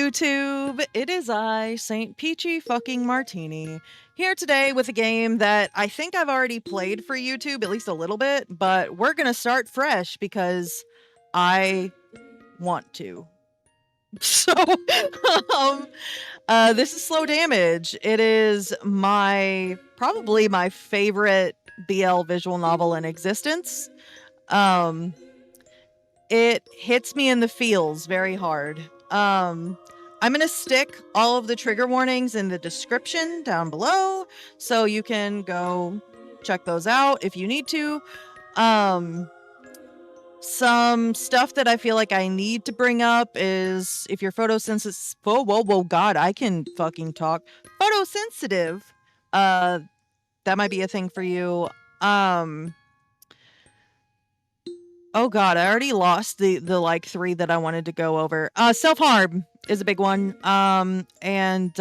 YouTube? It is I, Saint Peachie fucking Martini, here today with a game that I think I've already played for YouTube, at least a little bit, but we're gonna start fresh because I want to. So, um, this is Slow Damage. It is probably my favorite BL visual novel in existence. It hits me in the feels very hard. I'm going to stick all of the trigger warnings in the description down below so you can go check those out if you need to. Some stuff that I feel like I need to bring up is if you're photosensitive. Whoa, God, I can fucking talk. Photosensitive. That might be a thing for you. Oh God, I already lost the like 3 that I wanted to go over. Self-harm is a big one. And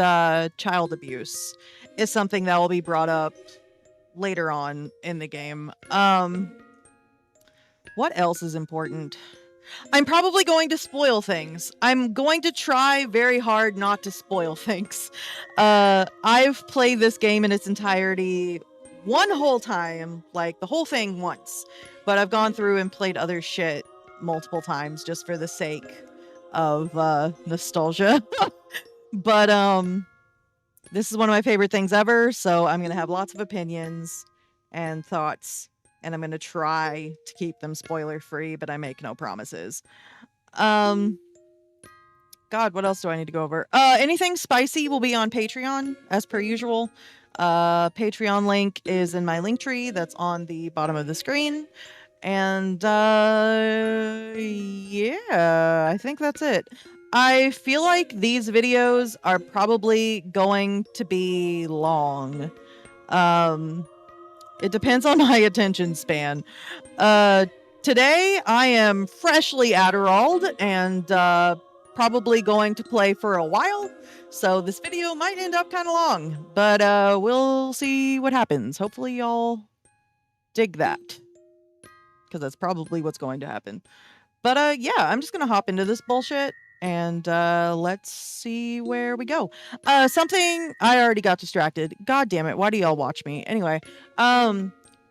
child abuse is something that will be brought up later on in the game. What else is important? I'm probably going to spoil things. I'm going to try very hard not to spoil things. I've played this game in its entirety one whole time, like the whole thing once, but I've gone through and played other shit multiple times just for the sake of nostalgia. But this is one of my favorite things ever, so I'm gonna have lots of opinions and thoughts, and I'm gonna try to keep them spoiler free, but I make no promises. God, what else do I need to go over? Anything spicy will be on Patreon, as per usual. Patreon link is in my link tree that's on the bottom of the screen. And yeah, I think that's it. I feel like these videos are probably going to be long. It depends on my attention span. Today I am freshly Adderalled and probably going to play for a while, so this video might end up kind of long, but we'll see what happens. Hopefully y'all dig that, because that's probably what's going to happen. But yeah, I'm just gonna hop into this bullshit and let's see where we go. Something I already got distracted. God damn it, why do y'all watch me? Anyway,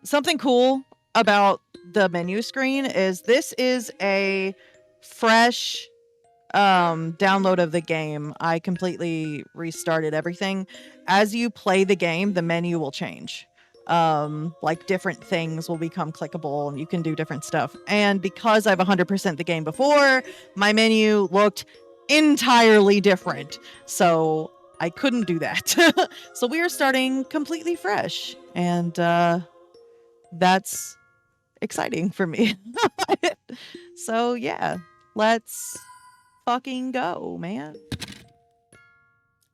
something cool about the menu screen is this is a fresh download of the game. I completely restarted everything. As you play the game, the menu will change. Like different things will become clickable and you can do different stuff. And because I've 100% the game before, my menu looked entirely different. So I couldn't do that. So we are starting completely fresh. And that's exciting for me. So yeah, let's fucking go, man.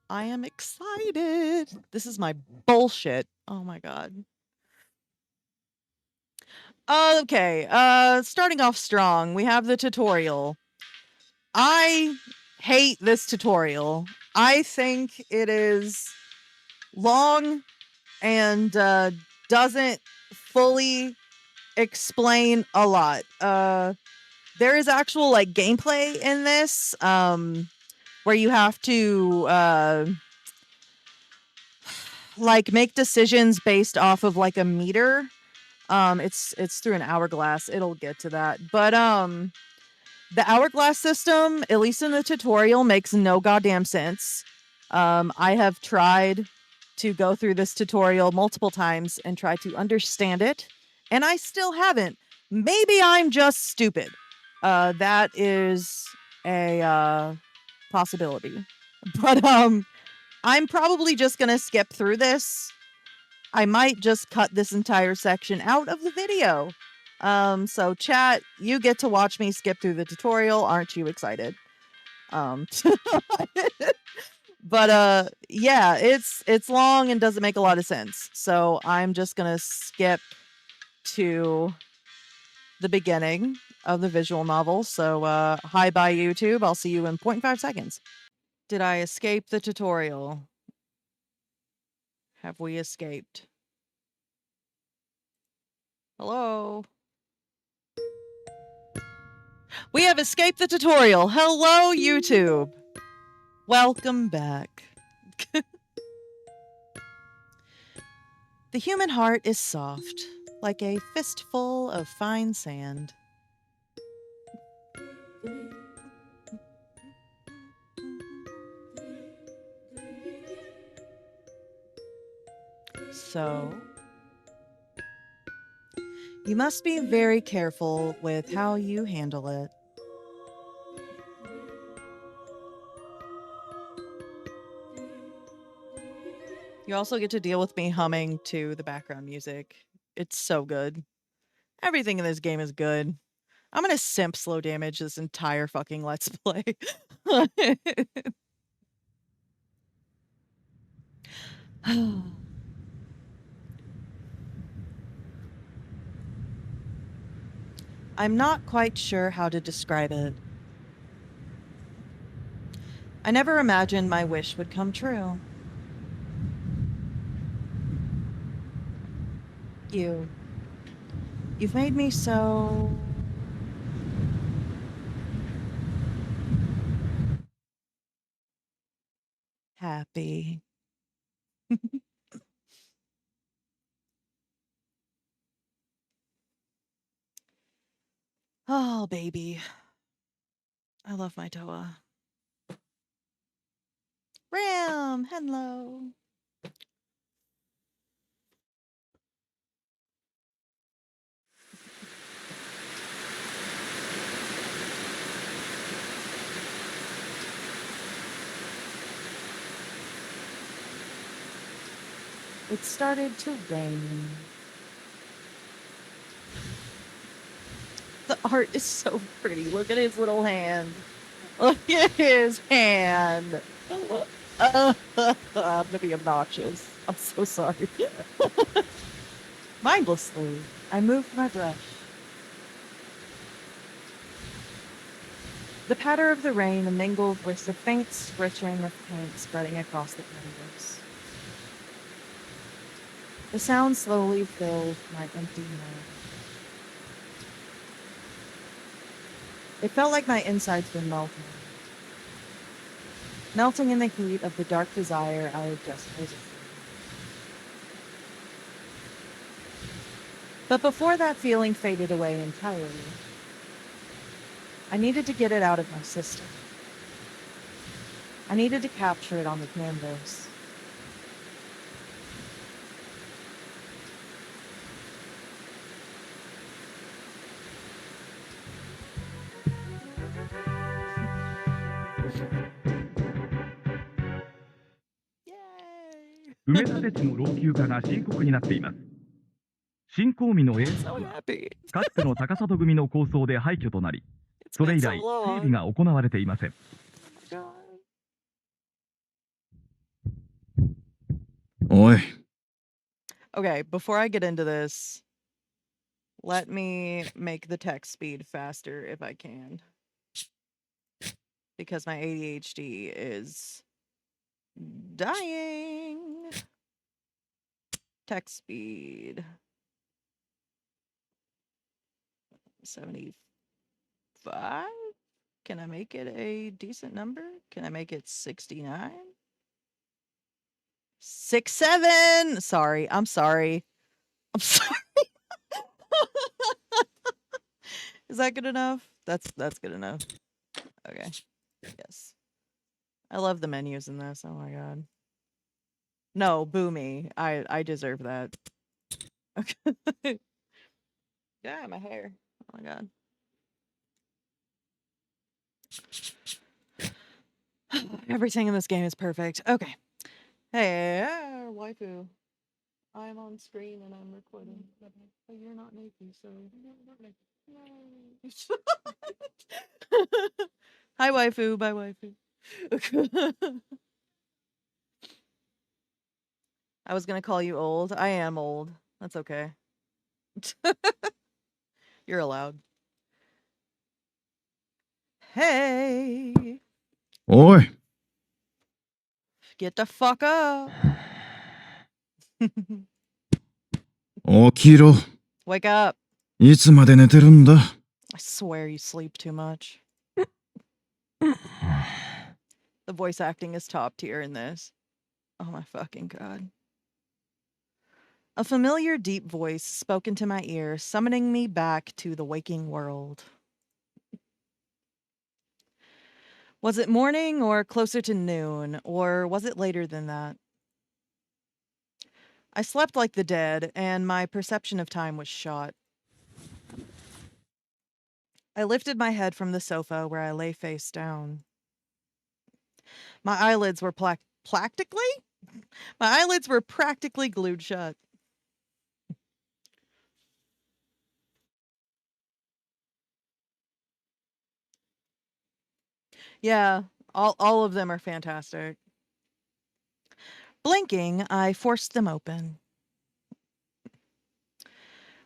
I am excited. This is my bullshit. Oh my God. Okay, starting off strong, we have the tutorial. I hate this tutorial. I think it is long and doesn't fully explain a lot. There is actual like gameplay in this, where you have to like make decisions based off of like a meter. It's through an hourglass. It'll get to that. But the hourglass system, at least in the tutorial, makes no goddamn sense. I have tried to go through this tutorial multiple times and try to understand it, and I still haven't. Maybe I'm just stupid. That is a possibility. But I'm probably just gonna skip through this. I might just cut this entire section out of the video. So chat, you get to watch me skip through the tutorial. Aren't you excited? But yeah, it's long and doesn't make a lot of sense. So I'm just gonna skip to the beginning of the visual novel. So hi bye YouTube. I'll see you in 0.5 seconds. Did I escape the tutorial? Have we escaped? Hello? We have escaped the tutorial. Hello, YouTube. Welcome back. The human heart is soft, like a fistful of fine sand. So, you must be very careful with how you handle it. You also get to deal with me humming to the background music. It's so good. Everything in this game is good. I'm gonna simp slow damage this entire fucking Let's Play. I'm not quite sure how to describe it. I never imagined my wish would come true. You've made me so... happy. Oh, baby. I love my Toa. Ram, hello. It started to rain. The art is so pretty. Look at his little hand. Look at his hand. I'm gonna be obnoxious. I'm so sorry. Mindlessly, I moved my brush. The patter of the rain mingled with the faint spritzing of paint spreading across the canvas. The sound slowly filled my empty mind. It felt like my insides were melting. Melting in the heat of the dark desire I had just resisted. But before that feeling faded away entirely, I needed to get it out of my system. I needed to capture it on the canvas. Yay! 埋め立て地の老朽化が深刻になっています。新公民の So happy. かつての高里組の構想で廃墟となり、それ以来整備が行われていません。おい。Okay, before I get into this, let me make the text speed faster if I can. Because my ADHD is dying. Text speed. 75? Can I make it a decent number? Can I make it 69? 67! Sorry, I'm sorry. I'm sorry. Is that good enough? That's good enough. Okay. Yes. I love the menus in this. Oh my god. No, boo me. I deserve that. Okay. Yeah, my hair. Oh my god. Everything in this game is perfect. Okay. Hey, waifu. I'm on screen and I'm recording. But you're not Nikki, so... Hi, waifu. Bye, waifu. I was gonna call you old. I am old. That's okay. You're allowed. Hey! Oi! Get the fuck up! 起きろ。 Wake up! いつまで寝てるんだ。 I swear you sleep too much. The voice acting is top tier in this. Oh my fucking god. A familiar deep voice spoke into my ear, summoning me back to the waking world. Was it morning or closer to noon, or was it later than that? I slept like the dead, and my perception of time was shot. I lifted my head from the sofa where I lay face down. My eyelids were practically glued shut. Yeah, all of them are fantastic. Blinking, I forced them open.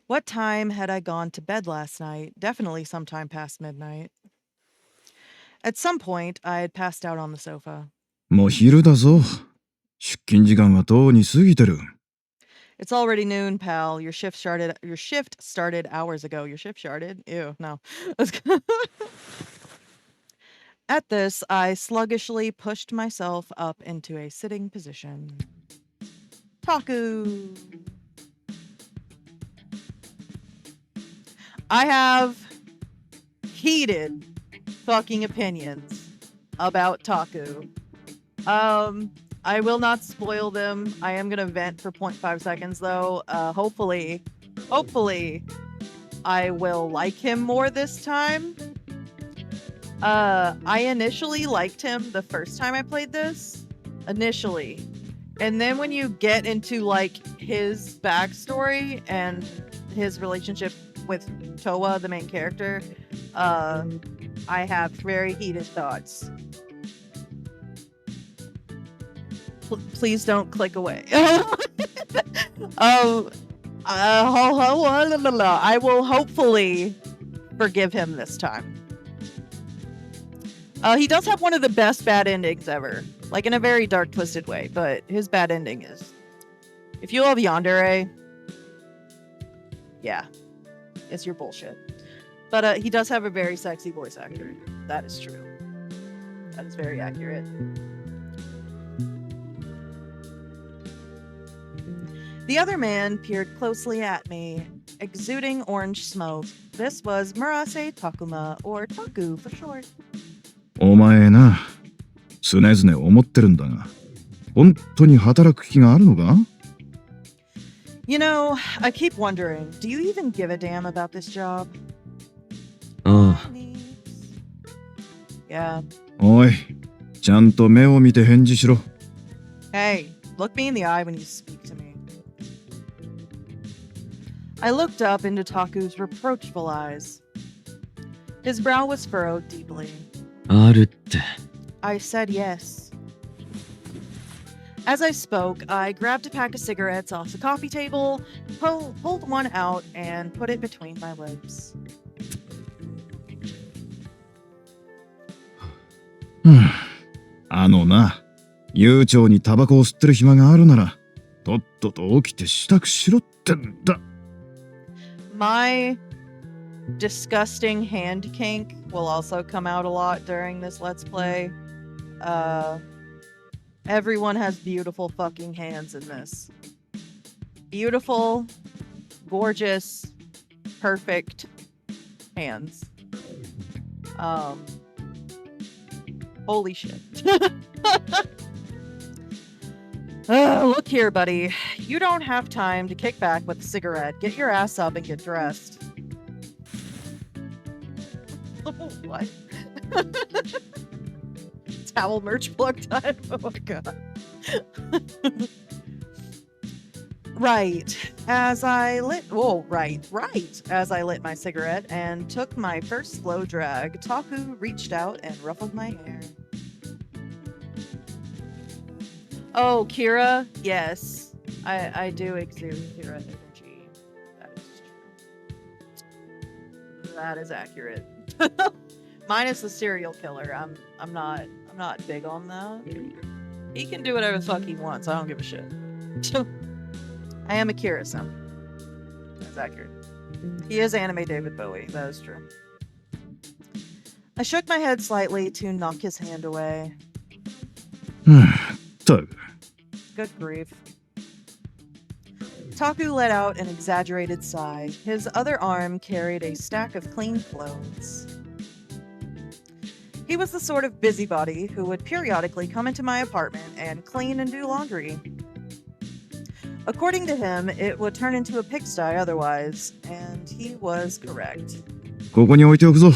What time had I gone to bed last night? Definitely sometime past midnight. At some point, I had passed out on the sofa. もう昼だぞ。出勤時間はとうに過ぎてる。 It's already noon, pal. Your shift started hours ago. Your shift started? Ew, no. At this, I sluggishly pushed myself up into a sitting position. Taku. I have heated fucking opinions about Taku. I will not spoil them. I am gonna vent for 0.5 seconds though. Hopefully, I will like him more this time. I initially liked him the first time I played this. Initially. And then when you get into like his backstory and his relationship with Towa, the main character, I have very heated thoughts. Please don't click away. I will hopefully forgive him this time. He does have one of the best bad endings ever, like in a very dark, twisted way. But his bad ending is, if you love Yandere, yeah, it's your bullshit. But he does have a very sexy voice actor. That is true. That is very accurate. The other man peered closely at me, exuding orange smoke. This was Murase Takuma, or Taku for short. お前な、常々思ってるんだが、本当に働く気があるのか? You know, I keep wondering, do you even give a damn about this job? ああ。Yeah. おい、ちゃんと目を見て返事しろ。Hey, look me in the eye when you speak to me. I looked up into Taku's reproachful eyes. His brow was furrowed deeply. あるって。I said yes. As I spoke, I grabbed a pack of cigarettes off the coffee table, pulled one out, and put it between my lips. あのな、悠長にタバコを吸ってる暇があるなら、とっとと起きて支度しろってんだ。My disgusting hand kink will also come out a lot during this Let's Play. Everyone has beautiful fucking hands in this. Beautiful, gorgeous, perfect hands. Holy shit. Look here, buddy. You don't have time to kick back with a cigarette. Get your ass up and get dressed. What? Towel merch plug time? Oh my god. Right. As I lit my cigarette and took my first slow drag, Taku reached out and ruffled my hair. Oh, Kira? Yes. I do exude Kira energy. That is true. That is accurate. Minus the serial killer. I'm not big on that. He can do whatever the fuck he wants. I don't give a shit. I am a Kira-san. That's accurate. He is anime David Bowie. That is true. I shook my head slightly to knock his hand away. ったく。 Good grief. Taku let out an exaggerated sigh. His other arm carried a stack of clean clothes. He was the sort of busybody who would periodically come into my apartment and clean and do laundry. According to him, it would turn into a pigsty otherwise, and he was correct. ここに置いておくぞ。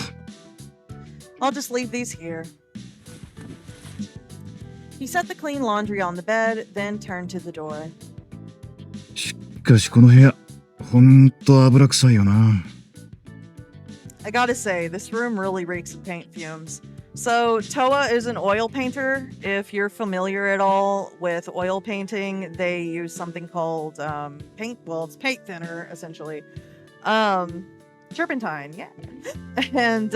I'll just leave these here. He set the clean laundry on the bed, then turned to the door. しかしこの部屋、ほんと油臭いよな。 I gotta say, this room really reeks of paint fumes. So, Toa is an oil painter. If you're familiar at all with oil painting, they use something called paint. Well, it's paint thinner, essentially. Turpentine, yeah. And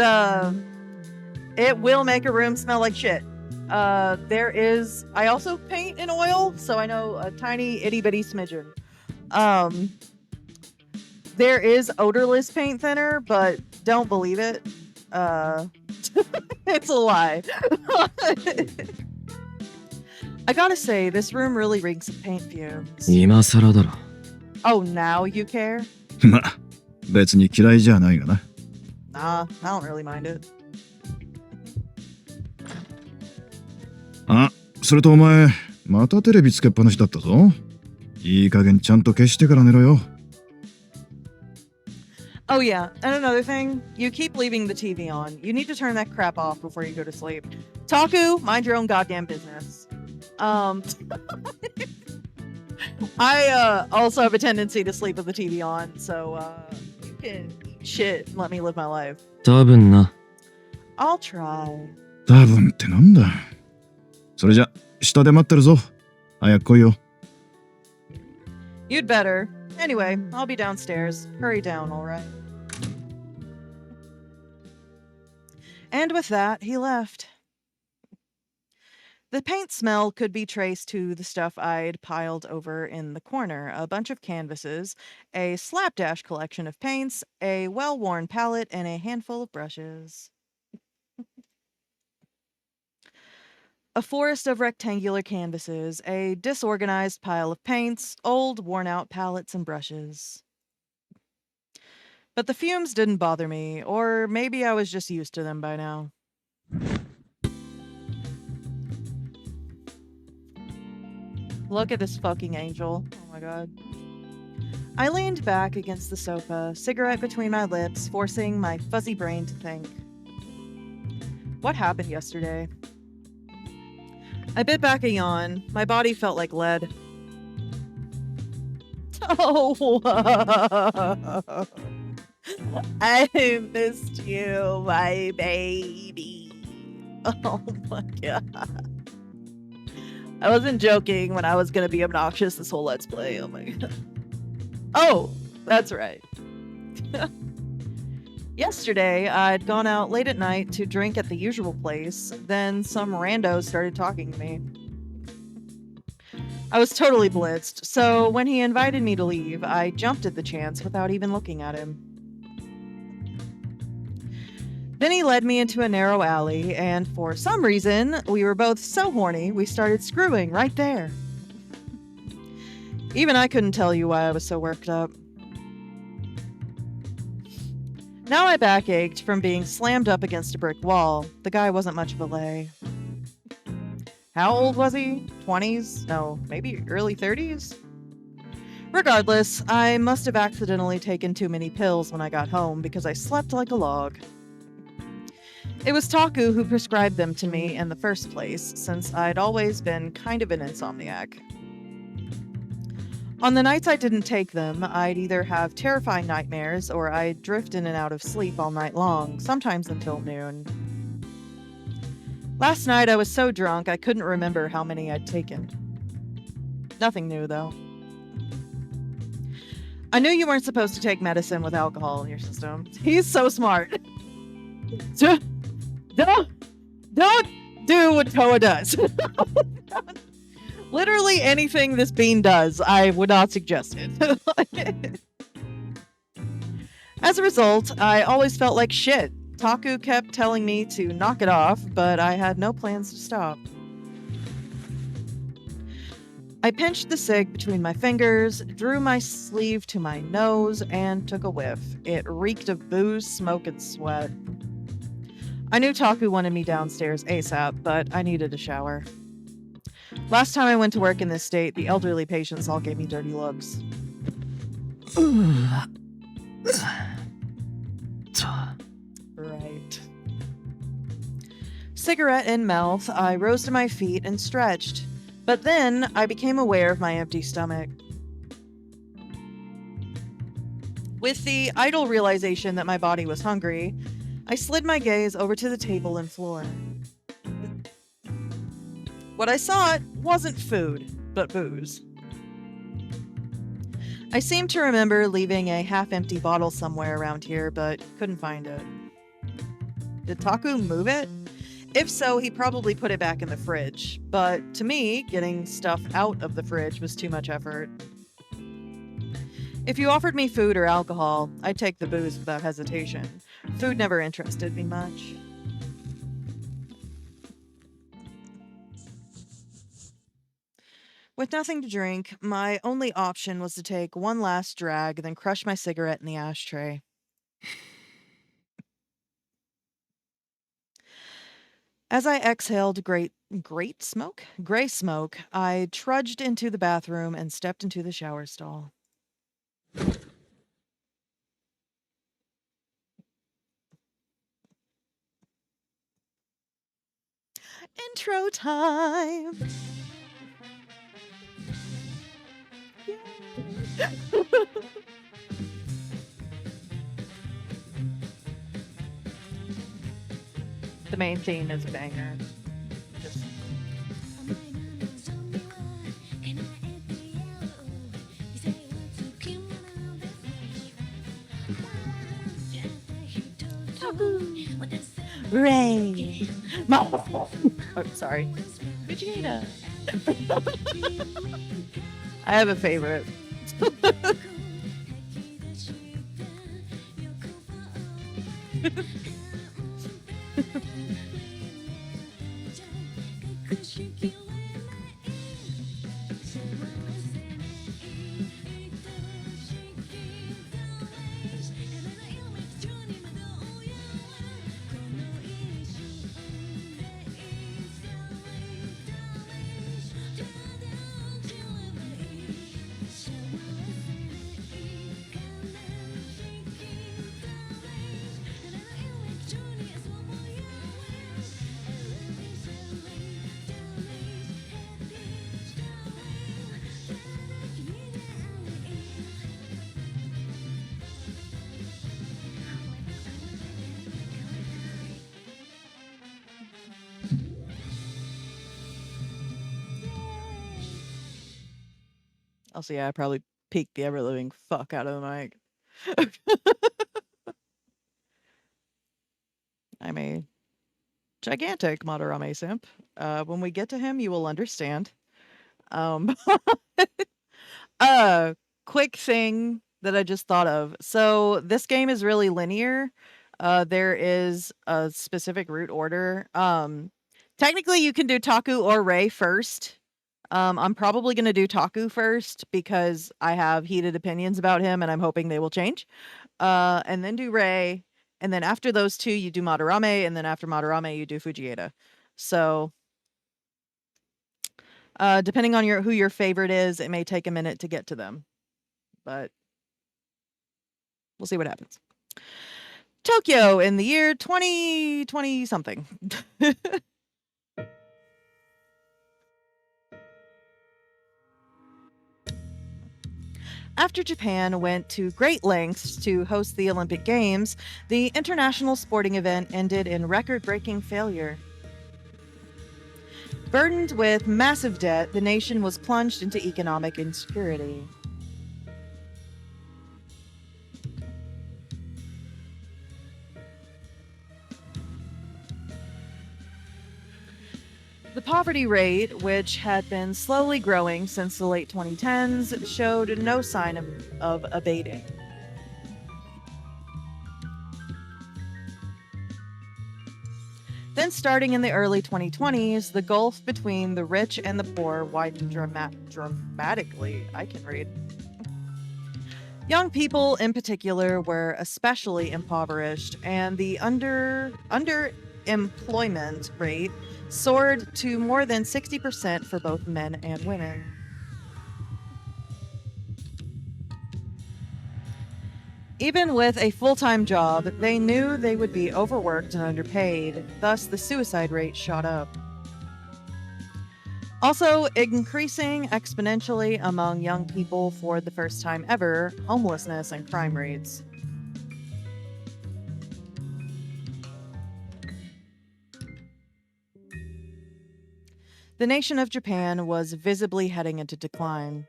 it will make a room smell like shit. I also paint in oil, so I know a tiny itty bitty smidgen. There is odorless paint thinner, but don't believe it. It's a lie. I gotta say, this room really reeks of paint fumes. 今更だろ。 Oh, now you care? ま、別に嫌いじゃないがな。 Nah, I don't really mind it. あ、それとお前、またテレビつけっぱなしだったぞ。いい加減ちゃんと消してから寝ろよ。 Oh yeah, and another thing, you keep leaving the TV on. You need to turn that crap off before you go to sleep. Taku, mind your own goddamn business. I also have a tendency to sleep with the TV on, so you can eat shit and let me live my life. 多分な。 I'll try. 多分ってなんだ。それじゃ、下で待ってるぞ。早く来いよ。 You'd better. Anyway, I'll be downstairs. Hurry down, alright? And with that, he left. The paint smell could be traced to the stuff I'd piled over in the corner, a bunch of canvases, a slapdash collection of paints, a well-worn palette, and a handful of brushes. A forest of rectangular canvases, a disorganized pile of paints, old, worn-out palettes and brushes. But the fumes didn't bother me, or maybe I was just used to them by now. Look at this fucking angel. Oh my god. I leaned back against the sofa, cigarette between my lips, forcing my fuzzy brain to think. What happened yesterday? I bit back a yawn. My body felt like lead. Oh, I missed you, my baby. Oh my god. I wasn't joking when I was gonna be obnoxious this whole Let's Play. Oh my god. Oh, that's right. Yesterday, I'd gone out late at night to drink at the usual place, then some rando started talking to me. I was totally blitzed, so when he invited me to leave, I jumped at the chance without even looking at him. Then he led me into a narrow alley, and for some reason, we were both so horny, we started screwing right there. Even I couldn't tell you why I was so worked up. Now my back ached from being slammed up against a brick wall. The guy wasn't much of a lay. How old was he? 20s? No, maybe early 30s? Regardless, I must have accidentally taken too many pills when I got home because I slept like a log. It was Taku who prescribed them to me in the first place, since I'd always been kind of an insomniac. On the nights I didn't take them, I'd either have terrifying nightmares or I'd drift in and out of sleep all night long, sometimes until noon. Last night I was so drunk I couldn't remember how many I'd taken. Nothing new, though. I knew you weren't supposed to take medicine with alcohol in your system. He's so smart. Don't do what Toa does. Literally anything this bean does, I would not suggest it. As a result, I always felt like shit. Taku kept telling me to knock it off, but I had no plans to stop. I pinched the cig between my fingers, drew my sleeve to my nose, and took a whiff. It reeked of booze, smoke, and sweat. I knew Taku wanted me downstairs ASAP, but I needed a shower. Last time I went to work in this state, the elderly patients all gave me dirty looks. Right. Cigarette in mouth, I rose to my feet and stretched. But then I became aware of my empty stomach. With the idle realization that my body was hungry, I slid my gaze over to the table and floor. What I sought wasn't food, but booze. I seemed to remember leaving a half-empty bottle somewhere around here, but couldn't find it. Did Taku move it? If so, he probably put it back in the fridge. But to me, getting stuff out of the fridge was too much effort. If you offered me food or alcohol, I'd take the booze without hesitation. Food never interested me much. With nothing to drink, my only option was to take one last drag, then crush my cigarette in the ashtray. As I exhaled gray smoke, I trudged into the bathroom and stepped into the shower stall. Intro time! The main theme is a banger. Just... Ray! Oh, sorry. Vegeta! I have a favorite. Also, yeah, I probably peeked the ever-living fuck out of the mic. I'm a gigantic Madarame simp. When we get to him, you will understand. Quick thing that I just thought of. So this game is really linear. There is a specific route order. Technically, you can do Taku or Rei first. I'm probably going to do Taku first because I have heated opinions about him and I'm hoping they will change. And then do Rei. And then after those two, you do Madarame. And then after Madarame, you do Fujieda. So depending on who your favorite is, it may take a minute to get to them. But we'll see what happens. Tokyo in the year 2020 something. After Japan went to great lengths to host the Olympic Games, the international sporting event ended in record-breaking failure. Burdened with massive debt, the nation was plunged into economic insecurity. The poverty rate, which had been slowly growing since the late 2010s, showed no sign of abating. Then then, starting in the early 2020s, the gulf between the rich and the poor widened dramatically. I can read. Young people, in particular, were especially impoverished, and the underemployment rate soared to more than 60% for both men and women. Even with a full-time job, they knew they would be overworked and underpaid, thus the suicide rate shot up. Also, increasing exponentially among young people for the first time ever, homelessness and crime rates. The nation of Japan was visibly heading into decline.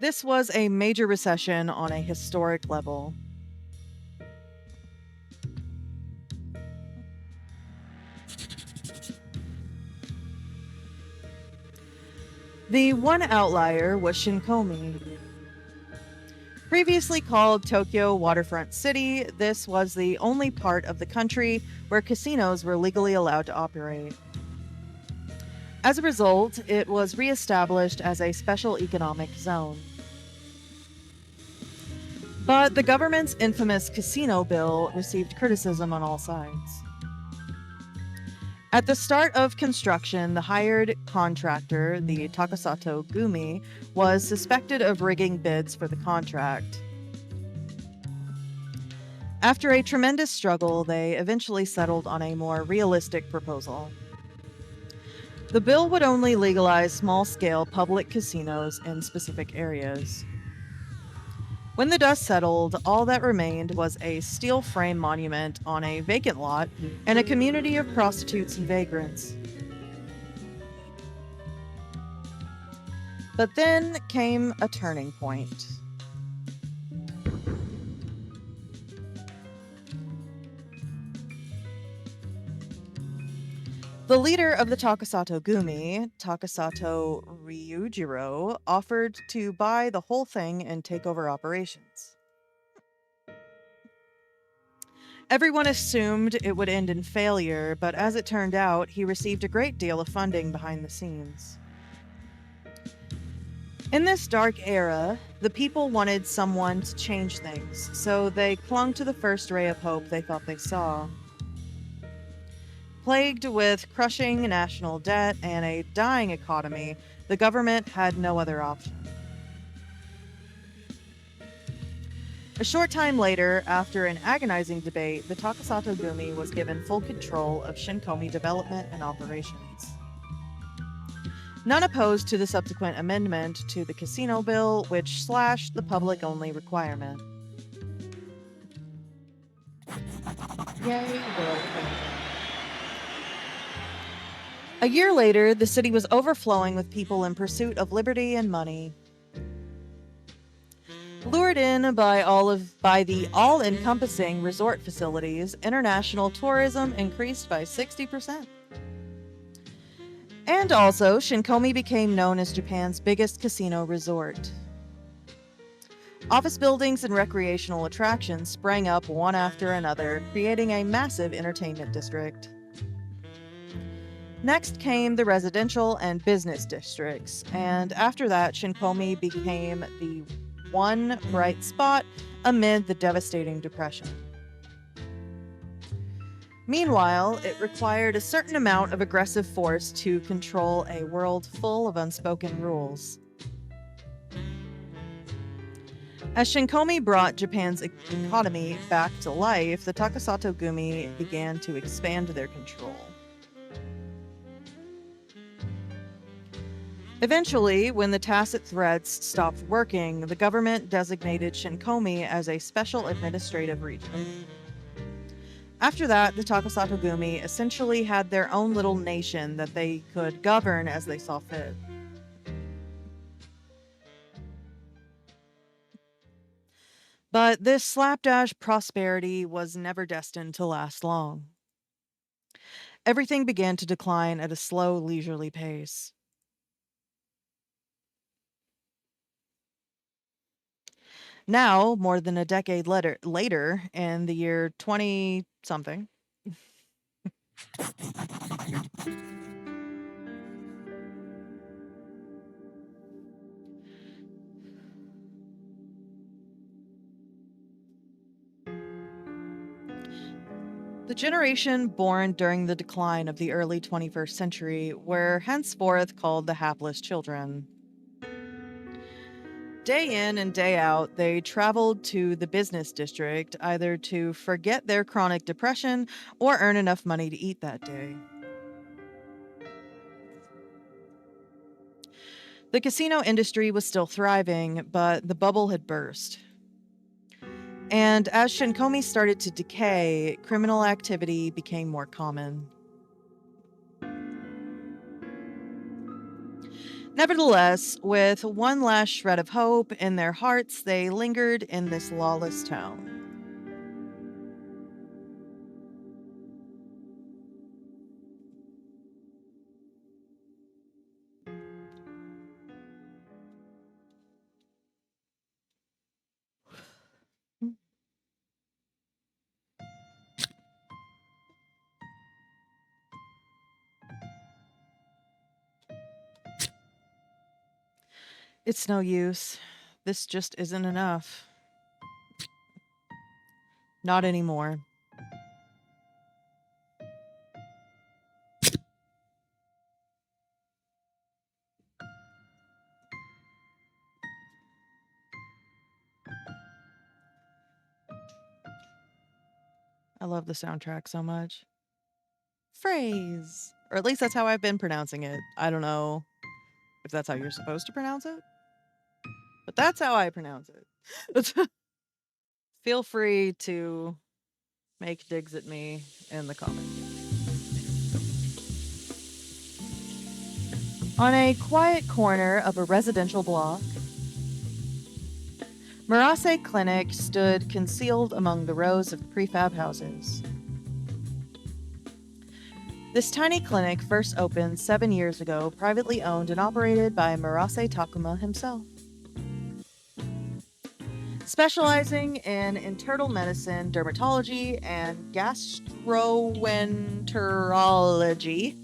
This was a major recession on a historic level. The one outlier was Shinkomi. Previously called Tokyo Waterfront City, this was the only part of the country where casinos were legally allowed to operate. As a result, it was re-established as a special economic zone. But the government's infamous casino bill received criticism on all sides. At the start of construction, the hired contractor, the Takasato Gumi, was suspected of rigging bids for the contract. After a tremendous struggle, they eventually settled on a more realistic proposal. The bill would only legalize small-scale public casinos in specific areas. When the dust settled, all that remained was a steel frame monument on a vacant lot and a community of prostitutes and vagrants. But then came a turning point. The leader of the Takasato Gumi, Takasato Ryujiro, offered to buy the whole thing and take over operations. Everyone assumed it would end in failure, but as it turned out, he received a great deal of funding behind the scenes. In this dark era, the people wanted someone to change things, so they clung to the first ray of hope they thought they saw. Plagued with crushing national debt and a dying economy, the government had no other option. A short time later, after an agonizing debate, the Takasato Gumi was given full control of Shinkomi development and operations. None opposed to the subsequent amendment to the casino bill, which slashed the public-only requirement. Yay, world premiere. A year later, the city was overflowing with people in pursuit of liberty and money. Lured in by the all-encompassing resort facilities, international tourism increased by 60%. And also, Shinkomi became known as Japan's biggest casino resort. Office buildings and recreational attractions sprang up one after another, creating a massive entertainment district. Next came the residential and business districts, and after that, Shinkomi became the one bright spot amid the devastating depression. Meanwhile, it required a certain amount of aggressive force to control a world full of unspoken rules. As Shinkomi brought Japan's economy back to life, the Takasato Gumi began to expand their control. Eventually, when the tacit threats stopped working, the government designated Shinkomi as a special administrative region. After that, the Takasato Gumi essentially had their own little nation that they could govern as they saw fit. But this slapdash prosperity was never destined to last long. Everything began to decline at a slow, leisurely pace. Now, more than a decade later, in the year 20-something, The generation born during the decline of the early 21st century were henceforth called the hapless children. Day in and day out, they traveled to the business district either to forget their chronic depression or earn enough money to eat that day. The casino industry was still thriving, but the bubble had burst. And as Shinkomi started to decay, criminal activity became more common. Nevertheless, with one last shred of hope in their hearts, they lingered in this lawless town. It's no use. This just isn't enough. Not anymore. I love the soundtrack so much. Phrase. Or at least that's how I've been pronouncing it. I don't know if that's how you're supposed to pronounce it, but that's how I pronounce it. Feel free to make digs at me in the comments. On a quiet corner of a residential block, Murase Clinic stood concealed among the rows of prefab houses. This tiny clinic first opened 7 years ago, privately owned and operated by Murase Takuma himself. Specializing in internal medicine, dermatology, and gastroenterology,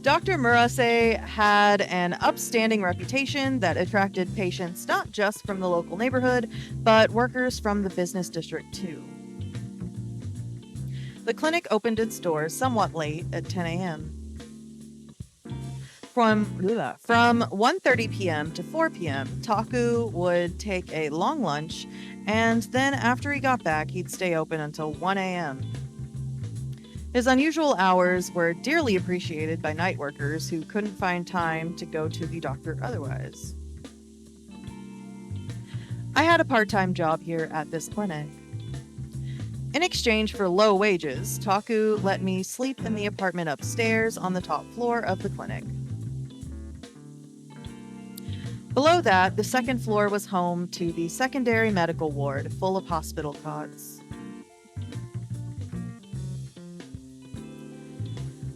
Dr. Murase had an upstanding reputation that attracted patients not just from the local neighborhood, but workers from the business district too. The clinic opened its doors somewhat late at 10 a.m. From 1:30 p.m. to 4 p.m., Taku would take a long lunch, and then after he got back, he'd stay open until 1 a.m. His unusual hours were dearly appreciated by night workers who couldn't find time to go to the doctor otherwise. I had a part-time job here at this clinic. In exchange for low wages, Taku let me sleep in the apartment upstairs on the top floor of the clinic. Below that, the second floor was home to the secondary medical ward, full of hospital cots.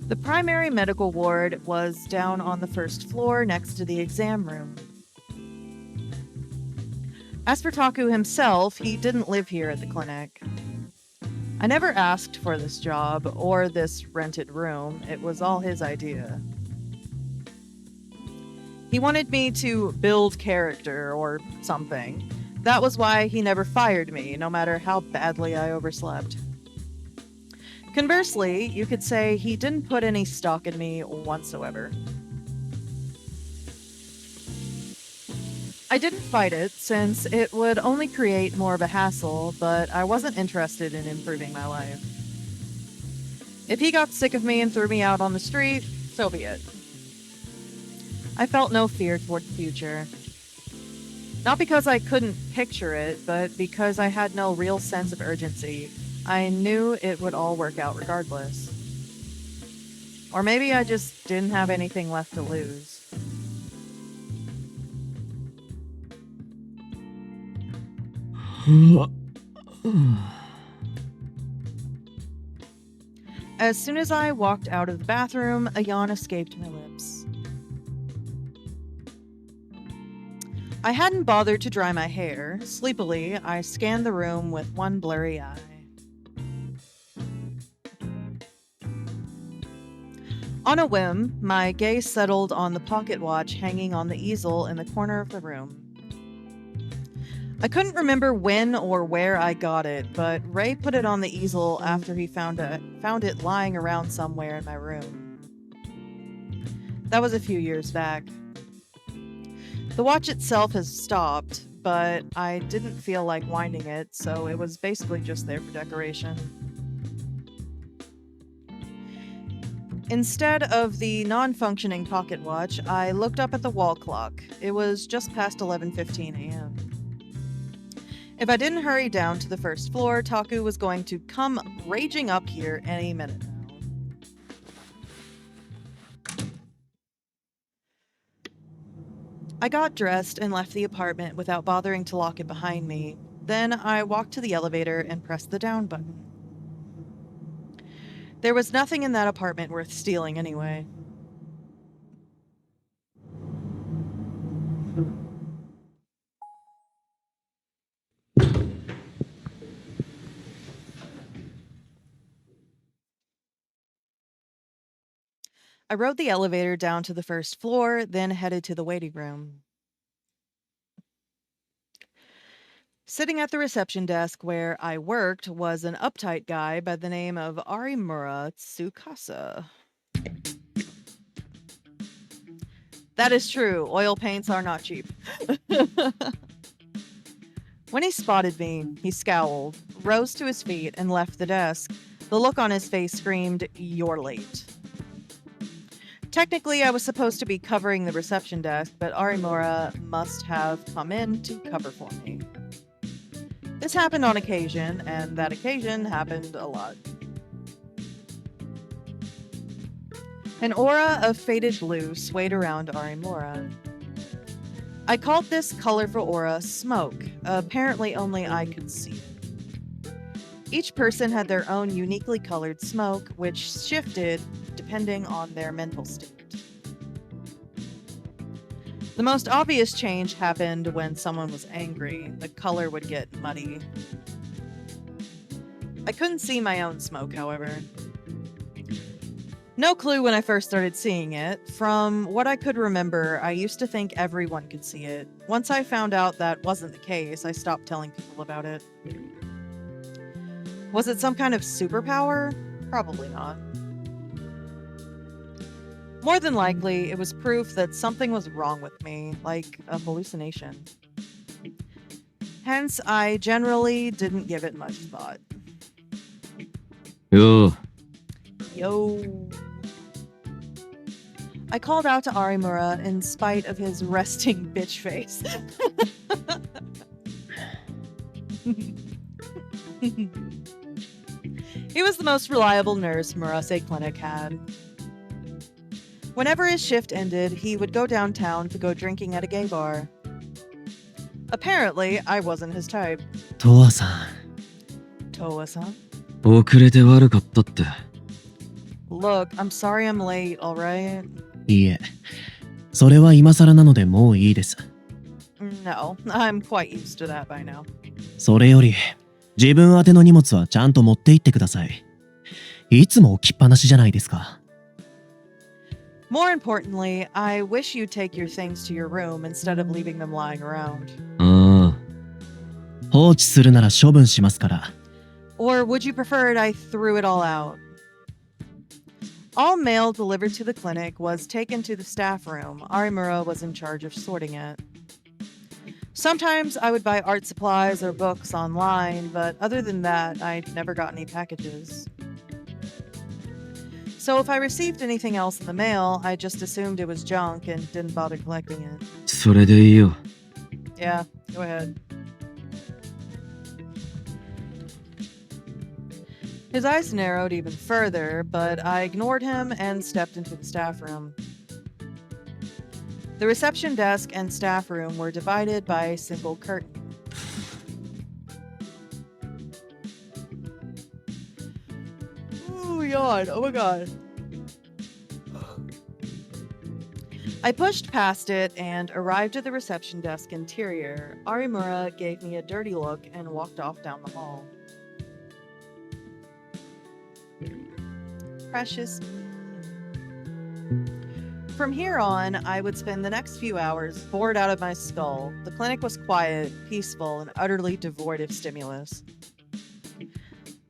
The primary medical ward was down on the first floor next to the exam room. As for Taku himself, he didn't live here at the clinic. I never asked for this job or this rented room. It was all his idea. He wanted me to build character or something. That was why he never fired me, no matter how badly I overslept. Conversely, you could say he didn't put any stock in me whatsoever. I didn't fight it, since it would only create more of a hassle, but I wasn't interested in improving my life. If he got sick of me and threw me out on the street, so be it. I felt no fear toward the future. Not because I couldn't picture it, but because I had no real sense of urgency. I knew it would all work out regardless. Or maybe I just didn't have anything left to lose. As soon as I walked out of the bathroom, a yawn escaped my lips. I hadn't bothered to dry my hair. Sleepily, I scanned the room with one blurry eye. On a whim, my gaze settled on the pocket watch hanging on the easel in the corner of the room. I couldn't remember when or where I got it, but Ray put it on the easel after he found it lying around somewhere in my room. That was a few years back. The watch itself has stopped, but I didn't feel like winding it, so it was basically just there for decoration. Instead of the non-functioning pocket watch, I looked up at the wall clock. It was just past 11:15 a.m. If I didn't hurry down to the first floor, Taku was going to come raging up here any minute now. I got dressed and left the apartment without bothering to lock it behind me. Then I walked to the elevator and pressed the down button. There was nothing in that apartment worth stealing anyway. I rode the elevator down to the first floor, then headed to the waiting room. Sitting at the reception desk where I worked was an uptight guy by the name of Arimura Tsukasa. That is true. Oil paints are not cheap. When he spotted me, he scowled, rose to his feet, and left the desk. The look on his face screamed, "You're late." Technically, I was supposed to be covering the reception desk, but Arimura must have come in to cover for me. This happened on occasion, and that occasion happened a lot. An aura of faded blue swayed around Arimura. I called this colorful aura smoke. Apparently only I could see it. Each person had their own uniquely colored smoke, which shifted depending on their mental state. The most obvious change happened when someone was angry. The color would get muddy. I couldn't see my own smoke, however. No clue when I first started seeing it. From what I could remember, I used to think everyone could see it. Once I found out that wasn't the case, I stopped telling people about it. Was it some kind of superpower? Probably not. More than likely, it was proof that something was wrong with me, like a hallucination. Hence, I generally didn't give it much thought. Yo. Yo. I called out to Arimura in spite of his resting bitch face. He was the most reliable nurse Murase Clinic had. Whenever his shift ended, he would go downtown to go drinking at a gay bar. Apparently, I wasn't his type. Toa-san. Toa-san? 遅れて悪かったって。 Look, I'm sorry I'm late, alright? いいえ、それは今更なのでもういいです。 No, I'm quite used to that by now. それより、自分宛ての荷物はちゃんと持って行ってください。いつも置きっぱなしじゃないですか。 More importantly, I wish you'd take your things to your room instead of leaving them lying around. ああ。放置するなら処分しますから。 Or would you prefer it I threw it all out? All mail delivered to the clinic was taken to the staff room. Arimura was in charge of sorting it. Sometimes I would buy art supplies or books online, but other than that, I never got any packages. So if I received anything else in the mail, I just assumed it was junk and didn't bother collecting it. それでいいよ。 Yeah, go ahead. His eyes narrowed even further, but I ignored him and stepped into the staff room. The reception desk and staff room were divided by a single curtain. Oh, yawn. Oh my god. I pushed past it and arrived at the reception desk interior. Arimura gave me a dirty look and walked off down the hall. Precious me. From here on, I would spend the next few hours bored out of my skull. The clinic was quiet, peaceful, and utterly devoid of stimulus.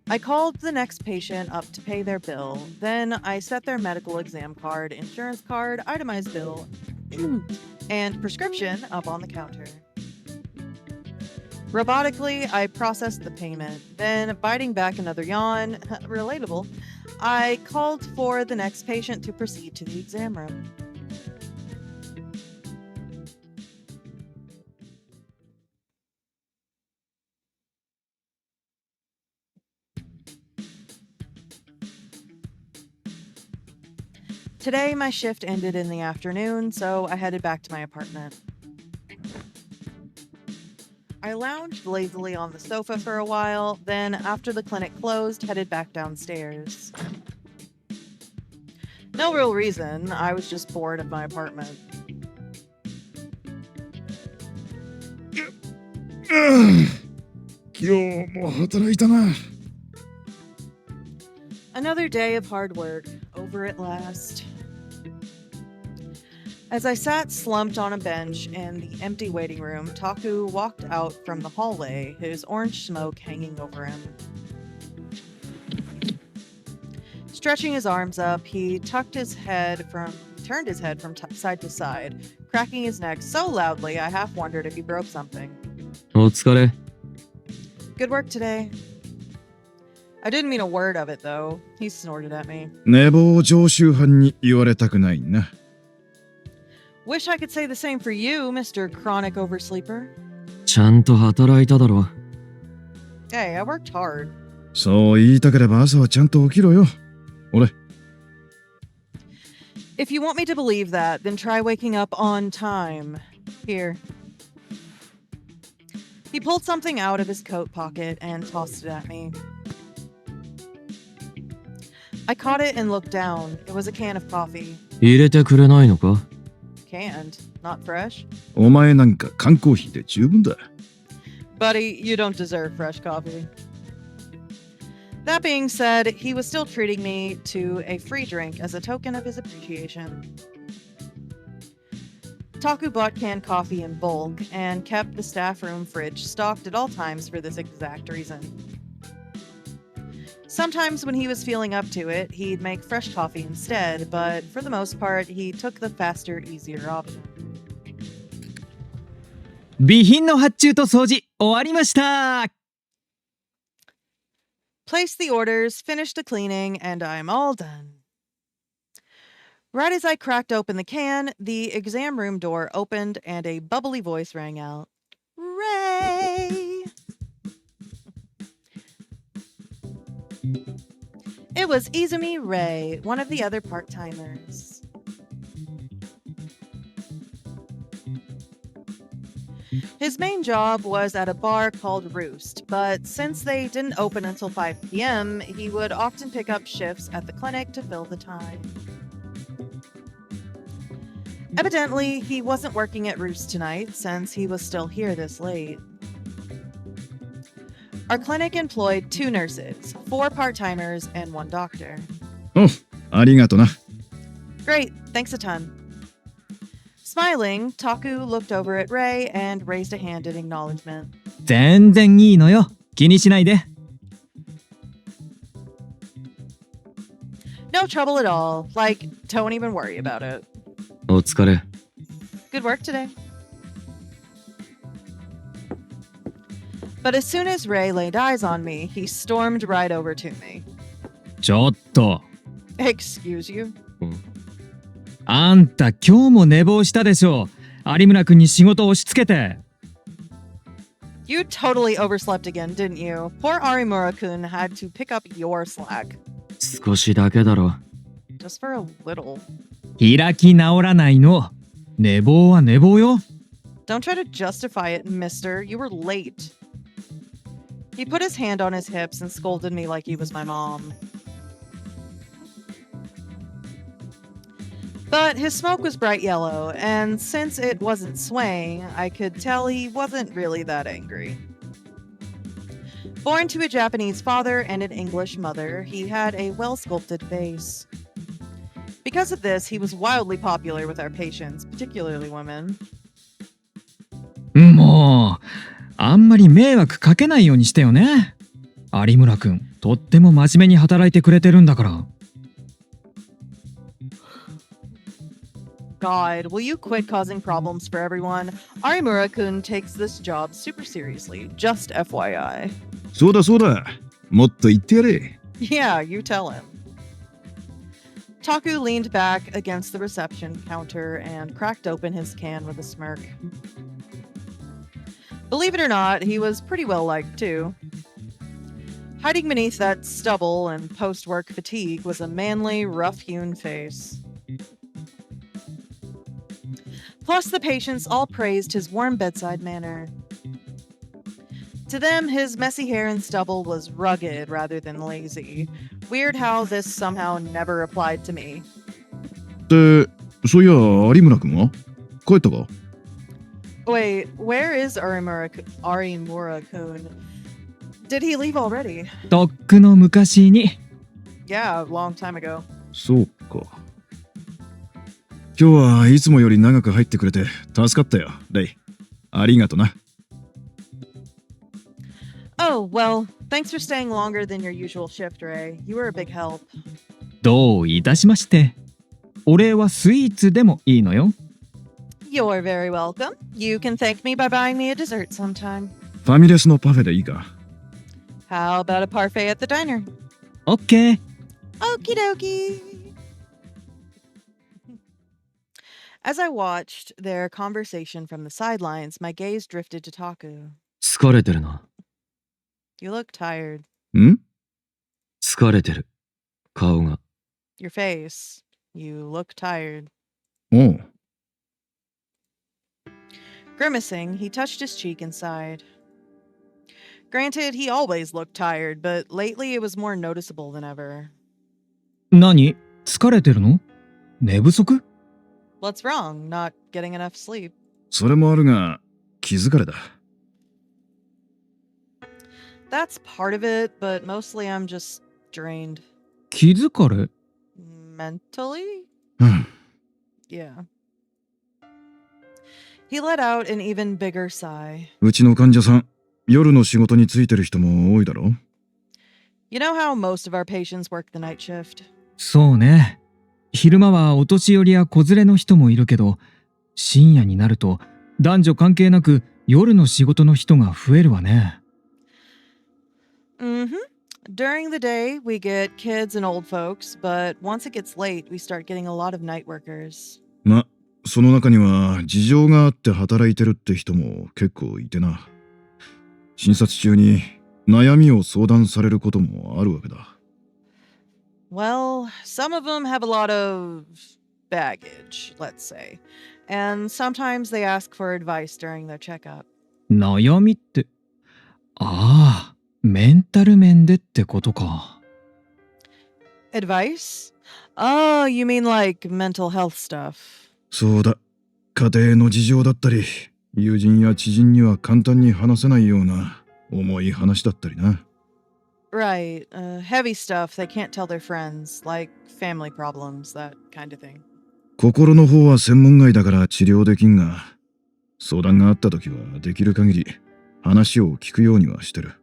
I called the next patient up to pay their bill. Then I set their medical exam card, insurance card, itemized bill, and prescription up on the counter. Robotically, I processed the payment. Then, biting back another yawn, relatable, I called for the next patient to proceed to the exam room. Today, my shift ended in the afternoon, so I headed back to my apartment. I lounged lazily on the sofa for a while, then, after the clinic closed, headed back downstairs. No real reason, I was just bored of my apartment.今日も働いたな。 Another day of hard work, over at last. As I sat slumped on a bench in the empty waiting room, Taku walked out from the hallway, his orange smoke hanging over him. Stretching his arms up, he turned his head from side to side, cracking his neck so loudly I half wondered if he broke something. お疲れ。 Good work today. I didn't mean a word of it, though. He snorted at me. 寝坊常習犯に言われたくないな。 Wish I could say the same for you, Mr. Chronic Oversleeper. ちゃんと働いただろ。 Hey, I worked hard. そう言いたければ朝はちゃんと起きろよ。俺。 If you want me to believe that, then try waking up on time. Here. He pulled something out of his coat pocket and tossed it at me. I caught it and looked down. It was a can of coffee. 入れてくれないのか？ Canned, not fresh. お前なんか缶コーヒーで十分だ。 Buddy, you don't deserve fresh coffee. That being said, he was still treating me to a free drink as a token of his appreciation. Taku bought canned coffee in bulk and kept the staff room fridge stocked at all times for this exact reason. Sometimes when he was feeling up to it, he'd make fresh coffee instead, but for the most part, he took the faster, easier option. 備品の発注と掃除終わりました。 Placed the orders, finished the cleaning, and I'm all done. Right as I cracked open the can, the exam room door opened and a bubbly voice rang out. Ray! It was Izumi Ray, one of the other part-timers. His main job was at a bar called Roost, but since they didn't open until 5 p.m., he would often pick up shifts at the clinic to fill the time. Evidently, he wasn't working at Roost tonight since he was still here this late. Our clinic employed 2 nurses, 4 part-timers, and 1 doctor. お、ありがとな。 Great, thanks a ton. Smiling, Taku looked over at Ray and raised a hand in acknowledgement. 全然いいのよ。気にしないで。 No trouble at all. Like, don't even worry about it. お疲れ。 Good work today. But as soon as Ray laid eyes on me, he stormed right over to me. ちょっと。 Excuse you? あんた今日も寝坊したでしょ。有村くんに仕事を押し付けて。 You totally overslept again, didn't you? Poor Arimura-kun had to pick up your slack. 少しだけだろ。 Just for a little. 開き直らないの。寝坊は寝坊よ。 Don't try to justify it, mister. You were late. He put his hand on his hips and scolded me like he was my mom. But his smoke was bright yellow, and since it wasn't swaying, I could tell he wasn't really that angry. Born to a Japanese father and an English mother, he had a well-sculpted face. Because of this, he was wildly popular with our patients, particularly women. もう、あんまり迷惑かけないようにしてよね。有村くん、とっても真面目に働いてくれてるんだから。God, will you quit causing problems for everyone? Arimura-kun takes this job super seriously, just FYI. そうだそうだ。もっと言ってやれ。Yeah, you tell him. Taku leaned back against the reception counter and cracked open his can with a smirk. Believe it or not, he was pretty well liked too. Hiding beneath that stubble and post-work fatigue was a manly, rough-hewn face. Plus, the patients all praised his warm bedside manner. To them, his messy hair and stubble was rugged rather than lazy. Weird how this somehow never applied to me. で、そういや有村くんは帰ったか？ Wait, where is Arimura-kun? Did he leave already? とっくの昔に。Yeah, a long time ago. そうか。今日はいつもより長く入ってくれて助かったよ、レイ。ありがとな。Oh, well, thanks for staying longer than your usual shift, Ray. You were a big help. どういたしまして。お礼はスイーツでもいいのよ。You're very welcome. You can thank me by buying me a dessert sometime. ファミレスのパフェでいいか？ How about a parfait at the diner? オッケー。 Okie dokie. As I watched their conversation from the sidelines, my gaze drifted to Taku. 疲れてるな。You look tired. ん？疲れてる。顔が。Your face. You look tired. おう。Grimacing, he touched his cheek and sighed. Granted, he always looked tired, but lately it was more noticeable than ever. 何？疲れてるの？寝不足？ What's wrong? Not getting enough sleep? それもあるが、気疲れだ。That's part of it, but mostly I'm just drained. 気疲れ？ Mentally? うん。Yeah. He let out an even bigger sigh. うちの患者さん、夜の仕事についてる人も多いだろ？ You know how most of our patients work the night shift? そうね。昼間はお年寄りや子連れの人もいるけど、深夜になると男女関係なく夜の仕事の人が増えるわね。Mm-hmm. During the day, we get kids and old folks, but once it gets late, we start getting a lot of night workers. ま、その中には事情があって働いてるって人も結構いてな。診察中に悩みを相談されることもあるわけだ。Well, some of them have a lot of baggage, let's say. And sometimes they ask for advice during their checkup. 悩みって、ああ、メンタル面でってことか。Advice? Oh, you mean like mental health stuff. そうだ。家庭の事情だったり、友人や知人には簡単に話せないような重い話だったりな。Right. Heavy stuff they can't tell their friends, like family problems, that kind of thing. 心の方は専門外だから治療できんが、相談があった時はできる限り話を聞くようにはしてる。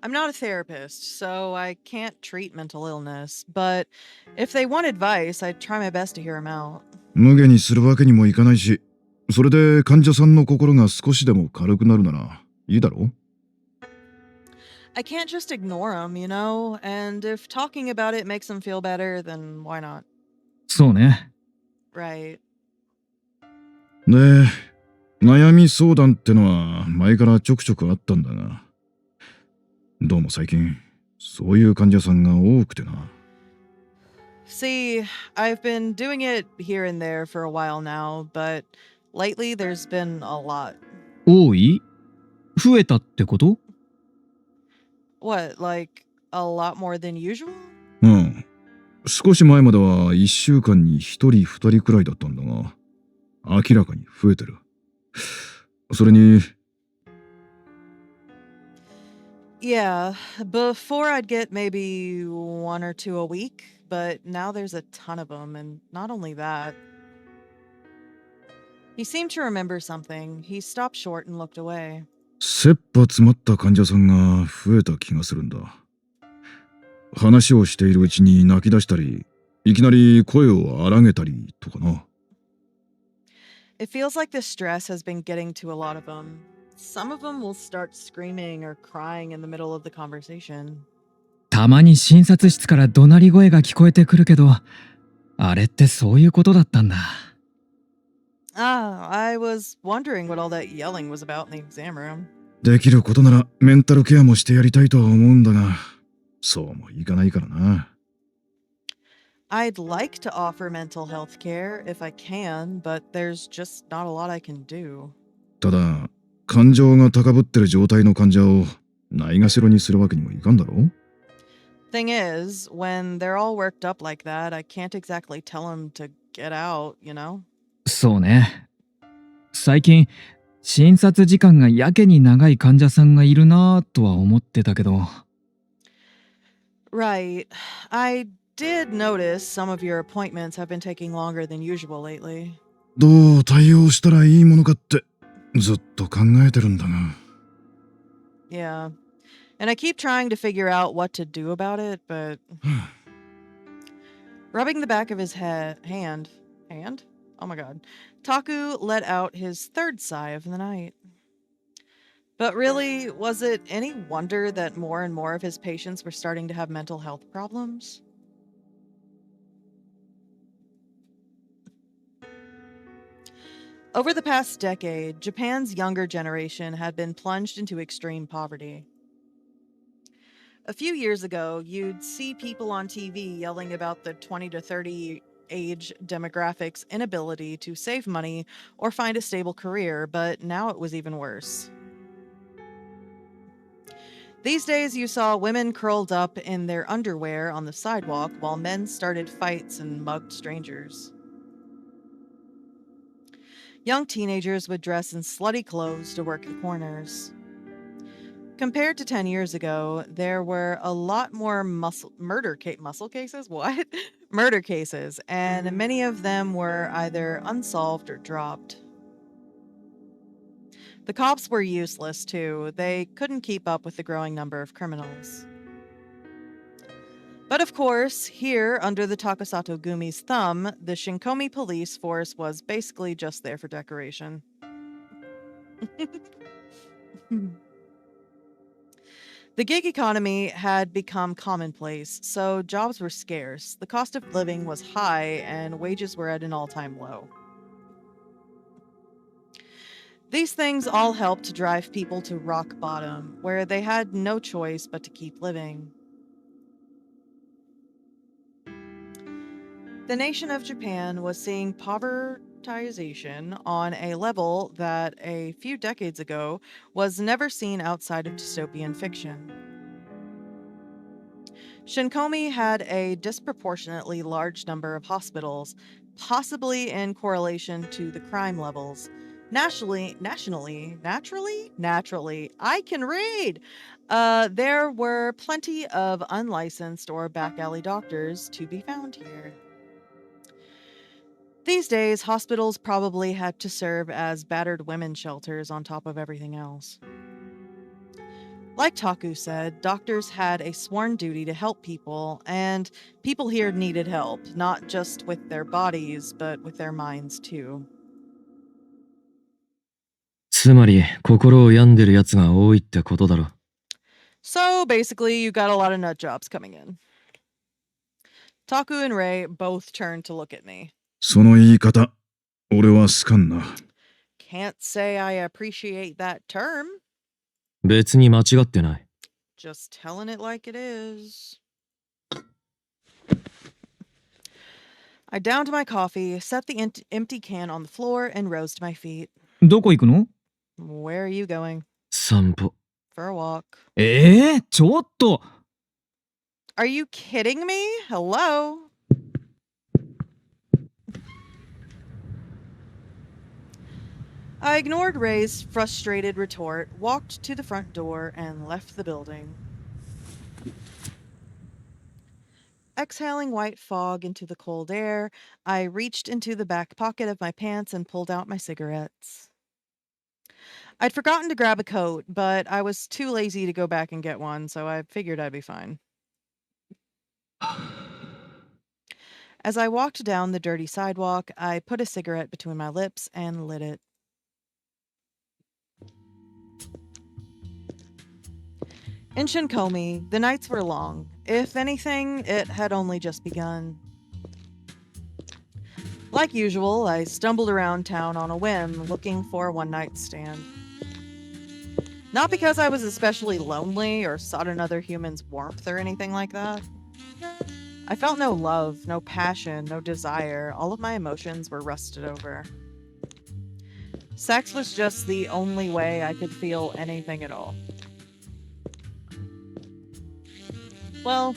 I'm not a therapist, so I can't treat mental illness, but if they want advice, I try my best to hear them out. 無下にするわけにもいかないし、それで患者さんの心が少しでも軽くなるならいいだろ？ I can't just ignore them, you know? And if talking about it makes them feel better, then why not? そうね。Right. で、悩み相談ってのは前からちょくちょくあったんだが、どうも最近そういう患者さんが多くてな。See, I've been doing it here and there for a while now, but lately there's been a lot. 多い？増えたってこと？ What, like a lot more than usual? うん。少し前までは1週間に1人2人くらいだったんだが、明らかに増えてる。それに、Yeah, before I'd get maybe one or two a week. but now there's a ton of them, and not only that. He seemed to remember something. He stopped short and looked away. 切羽詰まった患者さんが増えた気がするんだ。話をしているうちに泣き出したり、いきなり声を荒げたりとかな。It feels like the stress has been getting to a lot of them. Some of them will start screaming or crying in the middle of the conversation. たまに診察室から怒鳴り声が聞こえてくるけど、あれってそういうことだったんだ。Ah, I was wondering what all that yelling was about in the exam room. できることならメンタルケアもしてやりたいとは思うんだが、そうもいかないからな。I'd like to offer mental health care if I can, but there's just not a lot I can do. ただ、感情が高ぶってる状態の患者をないがしろにするわけにもいかんだろ。Thing is, when they're all worked up like that, I can't exactly tell them to get out, you know? そうね。最近、診察時間がやけに長い患者さんがいるなぁとは思ってたけど。Right. I did notice some of your appointments have been taking longer than usual lately. どう対応したらいいものかってずっと考えてるんだが。Yeah. And I keep trying to figure out what to do about it, but... Rubbing the back of his hand? Oh my god. Taku let out his third sigh of the night. But really, was it any wonder that more and more of his patients were starting to have mental health problems? Over the past decade, Japan's younger generation had been plunged into extreme poverty. A few years ago, you'd see people on TV yelling about the 20 to 30 age demographic's inability to save money or find a stable career, but now it was even worse. These days, you saw women curled up in their underwear on the sidewalk while men started fights and mugged strangers. Young teenagers would dress in slutty clothes to work the corners. Compared to 10 years ago, there were a lot more murder cases, and many of them were either unsolved or dropped. The cops were useless, too. They couldn't keep up with the growing number of criminals. But of course, here, under the Takasato Gumi's thumb, the Shinkomi police force was basically just there for decoration. The gig economy had become commonplace, so jobs were scarce, the cost of living was high, and wages were at an all-time low. These things all helped to drive people to rock bottom, where they had no choice but to keep living. The nation of Japan was seeing povertization on a level that a few decades ago was never seen outside of dystopian fiction. Shinkomi had a disproportionately large number of hospitals, possibly in correlation to the crime levels. Naturally, I can read! There were plenty of unlicensed or back alley doctors to be found here. These days, hospitals probably had to serve as battered women's shelters on top of everything else. Like Taku said, doctors had a sworn duty to help people, and people here needed help, not just with their bodies, but with their minds too. つまり、心を病んでる奴が多いってことだろ。So basically, you got a lot of nut jobs coming in. Taku and Ray both turned to look at me. その言い方、俺は好かんな。Can't say I appreciate that term. 別に間違ってない。Just telling it like it is. I downed my coffee, set the empty can on the floor, and rose to my feet. どこ行くの？ Where are you going? 散歩。For a walk. ちょっと。 Are you kidding me? Hello? I ignored Ray's frustrated retort, walked to the front door, and left the building. Exhaling white fog into the cold air, I reached into the back pocket of my pants and pulled out my cigarettes. I'd forgotten to grab a coat, but I was too lazy to go back and get one, so I figured I'd be fine. As I walked down the dirty sidewalk, I put a cigarette between my lips and lit it. In Shinkomi, the nights were long. If anything, it had only just begun. Like usual, I stumbled around town on a whim, looking for a one-night stand. Not because I was especially lonely or sought another human's warmth or anything like that. I felt no love, no passion, no desire. All of my emotions were rusted over. Sex was just the only way I could feel anything at all. Well,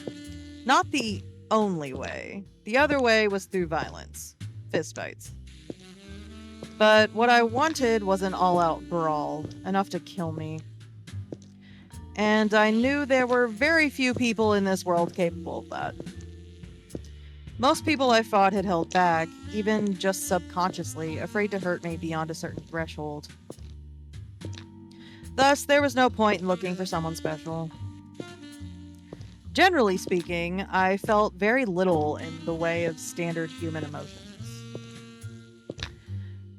not the only way. The other way was through violence. Fistfights. But what I wanted was an all-out brawl, enough to kill me. And I knew there were very few people in this world capable of that. Most people I fought had held back, even just subconsciously, afraid to hurt me beyond a certain threshold. Thus, there was no point in looking for someone special. Generally speaking, I felt very little in the way of standard human emotions.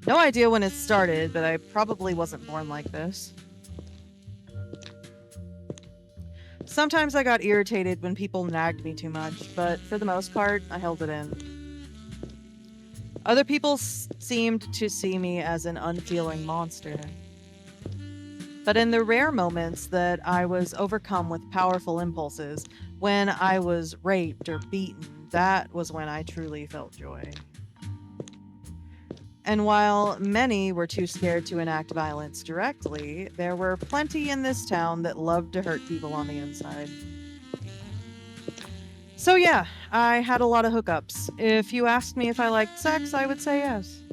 No idea when it started, but I probably wasn't born like this. Sometimes I got irritated when people nagged me too much, but for the most part, I held it in. Other people seemed to see me as an unfeeling monster. But in the rare moments that I was overcome with powerful impulses, when I was raped or beaten, that was when I truly felt joy. And while many were too scared to enact violence directly, there were plenty in this town that loved to hurt people on the inside. So yeah, I had a lot of hookups. If you asked me if I liked sex, I would say yes.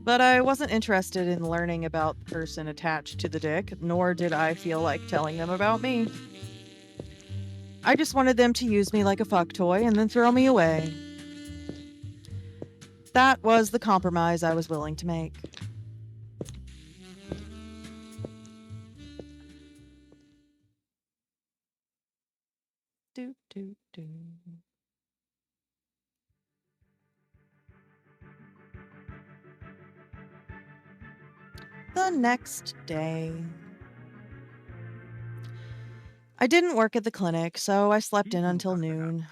But I wasn't interested in learning about the person attached to the dick, nor did I feel like telling them about me. I just wanted them to use me like a fuck toy and then throw me away. That was the compromise I was willing to make. Do, do, do. The next day. I didn't work at the clinic, so I slept in until noon.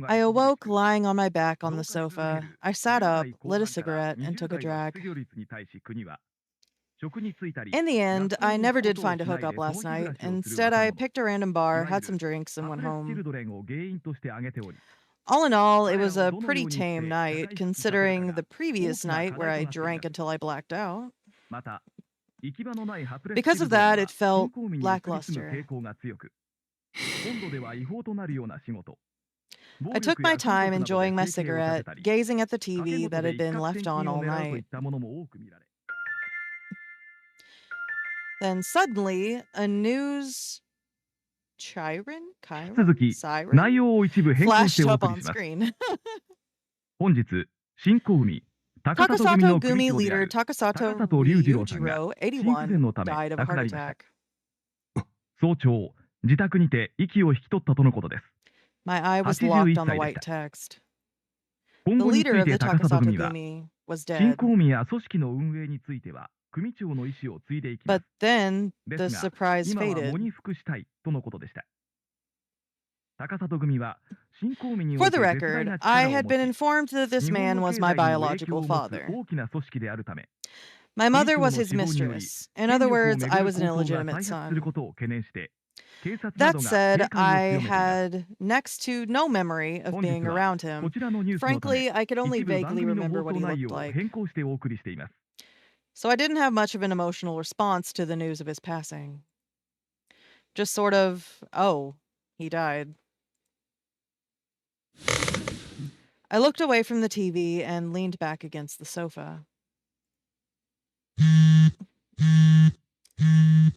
I awoke lying on my back on the sofa. I sat up, lit a cigarette, and took a drag. In the end, I never did find a hookup last night. Instead, I picked a random bar, had some drinks, and went home. All in all, it was a pretty tame night, considering the previous night where I drank until I blacked out. Because of that, it felt lackluster. I took my time enjoying my cigarette, gazing at the TV that had been left on all night. Then suddenly, a news siren flashed up on screen. Takasato Gumi leader Takasato Ryujiro, 81, died of a heart attack. My eye was locked on the white text. The leader of the Takasato Gumi was dead. But then the surprise faded. For the record, I had been informed that this man was my biological father. My mother was his mistress. In other words, I was an illegitimate son. That said, I had next to no memory of being around him. Frankly, I could only vaguely remember what he looked like. So I didn't have much of an emotional response to the news of his passing. Just sort of, oh, he died. I looked away from the TV and leaned back against the sofa.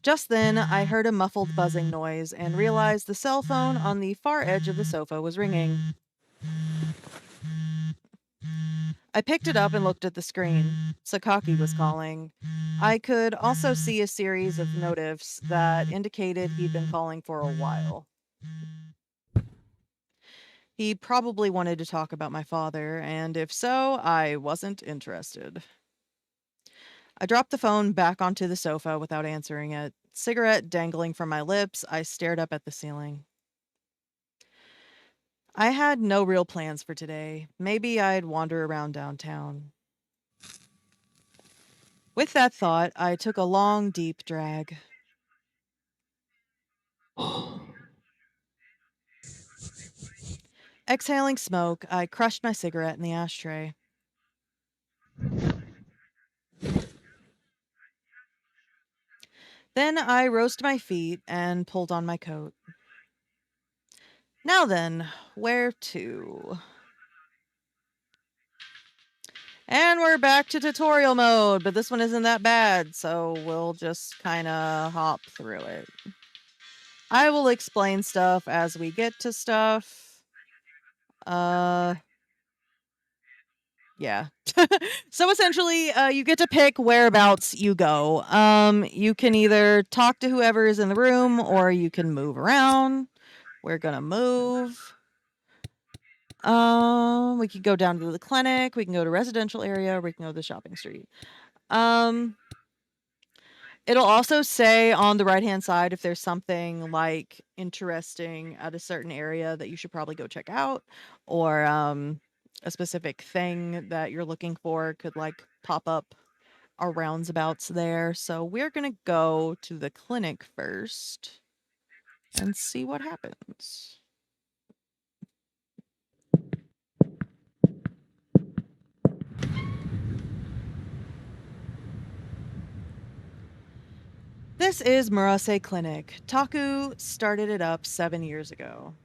Just then, I heard a muffled buzzing noise and realized the cell phone on the far edge of the sofa was ringing. I picked it up and looked at the screen. Sakaki was calling. I could also see a series of notifs that indicated he'd been calling for a while. He probably wanted to talk about my father, and if so, I wasn't interested. I dropped the phone back onto the sofa without answering it. Cigarette dangling from my lips, I stared up at the ceiling. I had no real plans for today. Maybe I'd wander around downtown. With that thought, I took a long, deep drag. Exhaling smoke, I crushed my cigarette in the ashtray. Then I rose to my feet and pulled on my coat. Now then, where to? And we're back to tutorial mode, but this one isn't that bad, so we'll just kind of hop through it. I will explain stuff as we get to stuff. Yeah. So essentially, you get to pick whereabouts you go. You can either talk to whoever is in the room, or you can move around. We're gonna move. We could go down to the clinic. We can go to residential area. Or we can go to the shopping street. It'll also say on the right-hand side if there's something like interesting at a certain area that you should probably go check out, or a specific thing that you're looking for could like pop up our roundabouts there. So we're gonna go to the clinic first and see what happens. This is Murase Clinic. Taku started it up 7 years ago.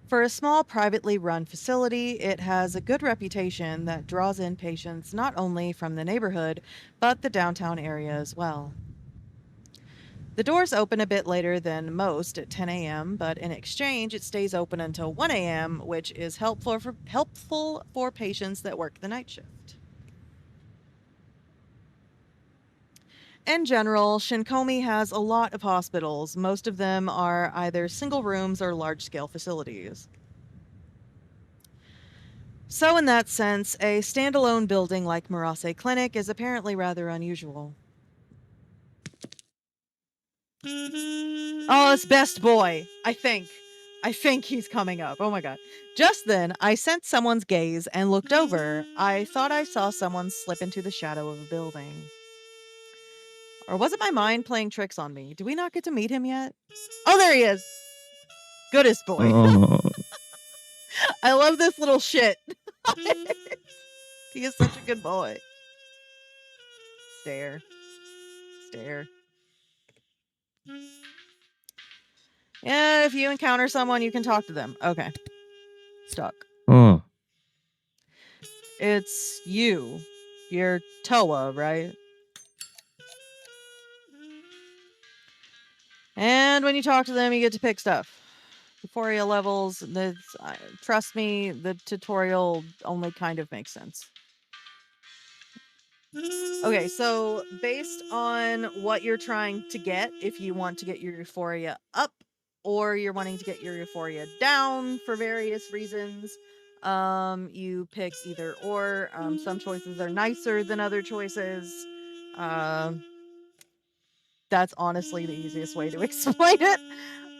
For a small privately run facility, it has a good reputation that draws in patients not only from the neighborhood, but the downtown area as well. The doors open a bit later than most at 10 a.m., but in exchange, it stays open until 1 a.m., which is helpful for patients that work the night shift. In general, Shinkomi has a lot of hospitals. Most of them are either single rooms or large-scale facilities. So in that sense, a standalone building like Murase Clinic is apparently rather unusual. Oh, it's Best Boy, I think. I think he's coming up. Oh my god. Just then, I sensed someone's gaze and looked over. I thought I saw someone slip into the shadow of a building. Or was it my mind playing tricks on me? Do we not get to meet him yet? Oh, there he is! Goodest boy. I love this little shit. He is such a good boy. Stare. Stare. Yeah, if you encounter someone, you can talk to them. Okay. Stuck. It's you. You're Toa, right? And when you talk to them, you get to pick stuff. Euphoria levels, trust me, the tutorial only kind of makes sense. Okay, so based on what you're trying to get, if you want to get your Euphoria up, or you're wanting to get your Euphoria down for various reasons, you pick either or. Some choices are nicer than other choices. That's honestly the easiest way to explain it.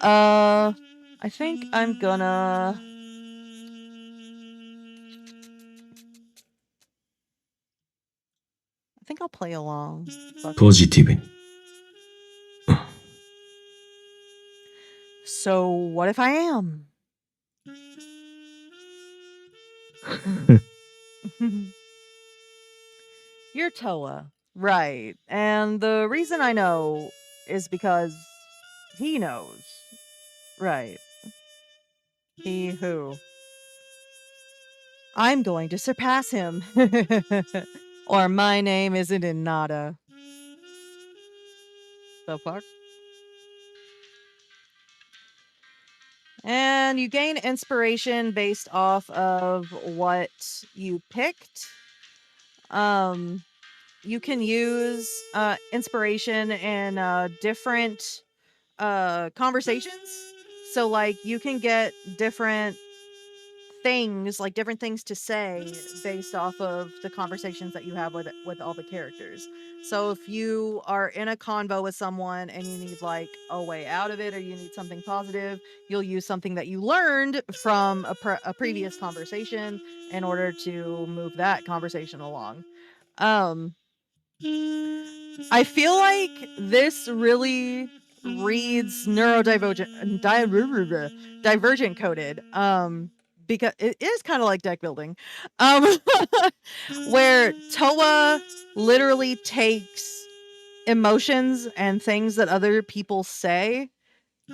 I think I'm gonna... I think I'll play along.ポジティブに。So, what if I am? You're Toa. Right. And the reason I know is because he knows. Right. He who? I'm going to surpass him. Or my name isn't in nada. The fuck? And you gain inspiration based off of what you picked. You can use inspiration in different conversations. So like you can get different things, like different things to say based off of the conversations that you have with all the characters. So if you are in a convo with someone and you need like a way out of it, or you need something positive, you'll use something that you learned from a previous conversation in order to move that conversation along. I feel like this really reads divergent coded. Because it is kind of like deck building. Where Toa literally takes emotions and things that other people say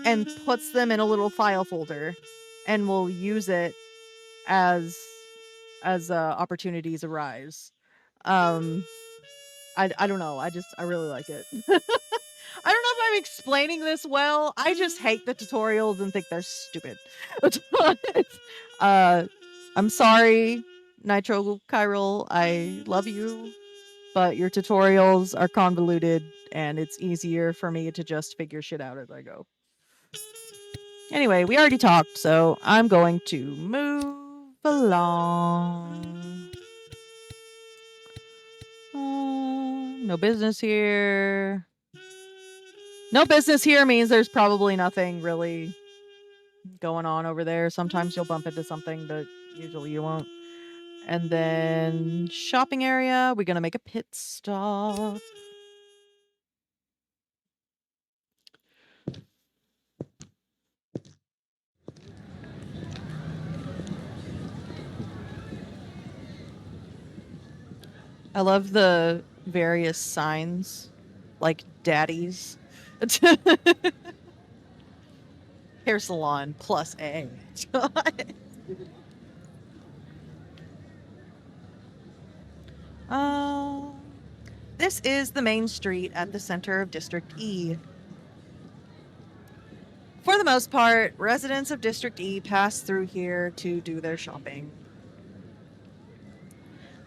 and puts them in a little file folder and will use it as opportunities arise. I don't know. I really like it. I don't know if I'm explaining this well. I just hate the tutorials and think they're stupid. I'm sorry, Nitro Chiral. I love you, but your tutorials are convoluted and it's easier for me to just figure shit out as I go. Anyway, we already talked, so I'm going to move along. No business here. No business here means there's probably nothing really going on over there. Sometimes you'll bump into something, but usually you won't. And then shopping area, we're going to make a pit stop. I love the various signs, like daddies. Hair salon plus A. This is the main street at the center of District E. For the most part, residents of District E pass through here to do their shopping.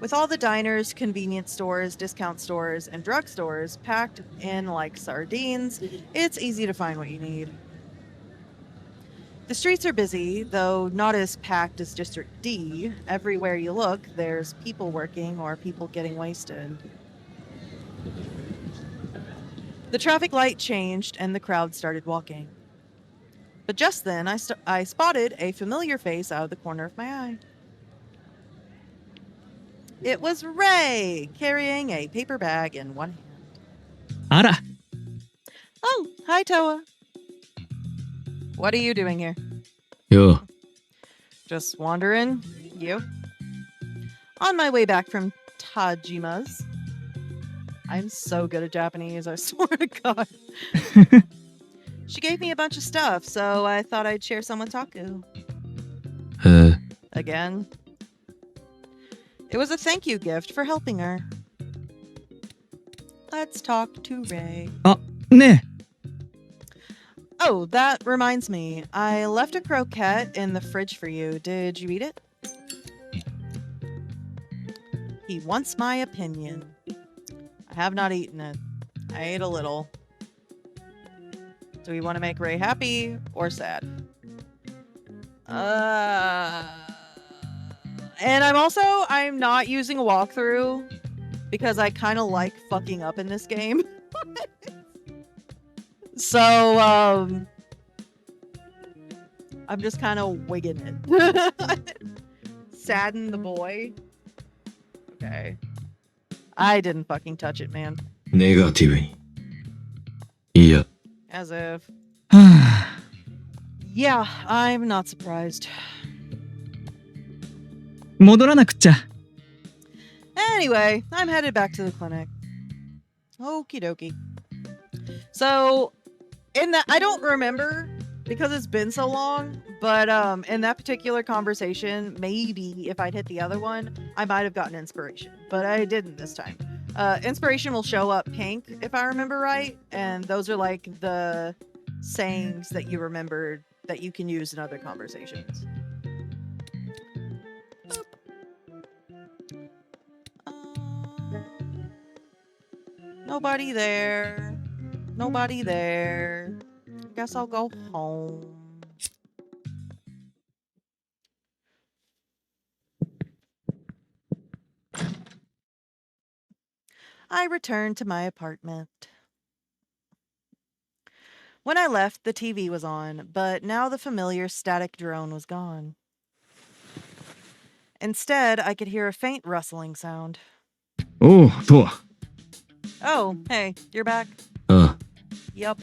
With all the diners, convenience stores, discount stores, and drugstores packed in like sardines, it's easy to find what you need. The streets are busy, though not as packed as District D. Everywhere you look, there's people working or people getting wasted. The traffic light changed and the crowd started walking. But just then, I spotted a familiar face out of the corner of my eye. It was Ray, carrying a paper bag in one hand. あら、 Oh, hi, Toa. What are you doing here? よ Just wandering? You? On my way back from Tajima's. I'm so good at Japanese, I swear to God. She gave me a bunch of stuff, so I thought I'd share some with Taku. へえ Again. It was a thank you gift for helping her. Let's talk to Ray. ね Oh, that reminds me. I left a croquette in the fridge for you. Did you eat it? He wants my opinion. I have not eaten it. I ate a little. Do we want to make Ray happy or sad? And I'm not using a walkthrough because I kind of like fucking up in this game. So, I'm just kind of wigging it. Sadden the boy. Okay. I didn't fucking touch it, man. ネガティブにいや As if. はあ Yeah, I'm not surprised. 戻らなくっちゃ Anyway, I'm headed back to the clinic. Okie dokie. So, I don't remember because it's been so long. But in that particular conversation, maybe if I'd hit the other one, I might have gotten inspiration, but I didn't this time. Inspiration will show up pink if I remember right, and those are like the sayings that you remembered that you can use in other conversations. Nobody there. Nobody there. Guess I'll go home. I returned to my apartment. When I left, the TV was on, but now the familiar static drone was gone. Instead, I could hear a faint rustling sound. おう、とわ。 Oh, hey, you're back. あ Yup.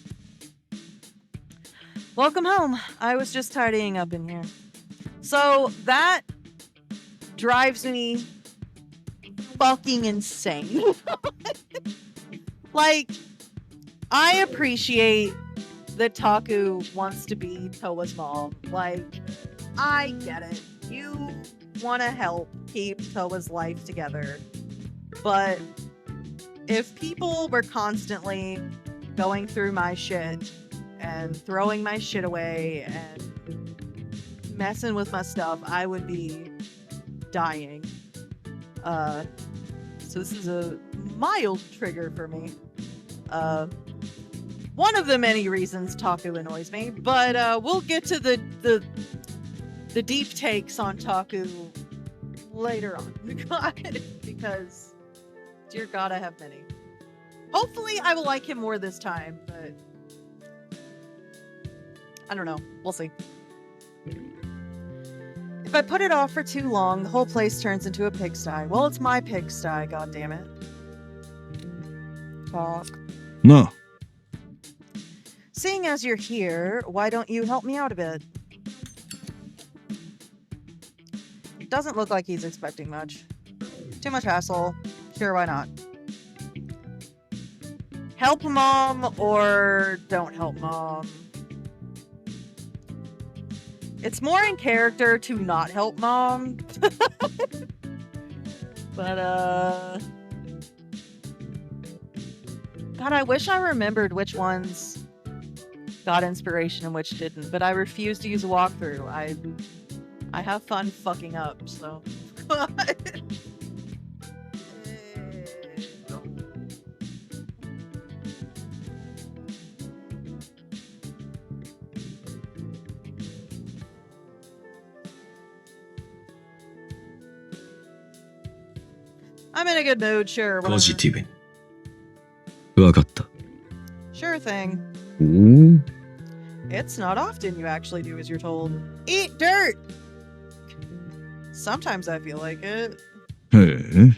Welcome home. I was just tidying up in here. So that drives me fucking insane. Like, I appreciate that Taku wants to be Towa's mom. Like, I get it. You want to help keep Towa's life together. But if people were constantly going through my shit and throwing my shit away and messing with my stuff, I would be dying. So this is a mild trigger for me. One of the many reasons Taku annoys me, but we'll get to the deep takes on Taku later on. Because, dear God, I have many. Hopefully I will like him more this time, but I don't know. We'll see. If I put it off for too long, the whole place turns into a pigsty. Well, it's my pigsty, goddammit. Talk. なあ、 Seeing as you're here, why don't you help me out a bit? Doesn't look like he's expecting much. Too much hassle. Sure, why not? Help mom or don't help mom. It's more in character to not help mom. But, God, I wish I remembered which ones got inspiration and which didn't, but I refuse to use a walkthrough. I have fun fucking up, so. I'm in a good mood, sure. ポ Whatever. ジティブに。わかった。 Sure thing. おう。 It's not often you actually do as you're told. Eat dirt! Sometimes I feel like it. へえ。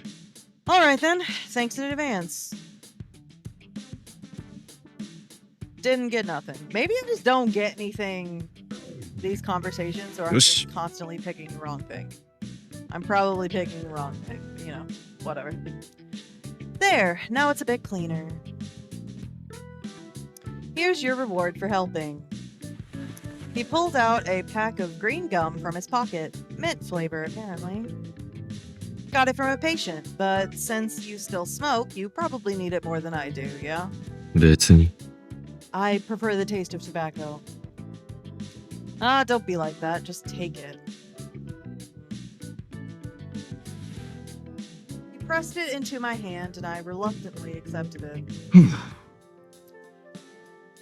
Alright then, thanks in advance. Didn't get nothing. Maybe I just don't get anything these conversations, or I'm just constantly picking the wrong thing. I'm probably picking the wrong thing, you know, whatever. There, now it's a bit cleaner. Here's your reward for helping. He pulled out a pack of green gum from his pocket. Mint flavor, apparently. Got it from a patient, but since you still smoke, you probably need it more than I do, yeah? 別に。 I prefer the taste of tobacco. Ah, don't be like that. Just take it. He pressed it into my hand, and I reluctantly accepted it.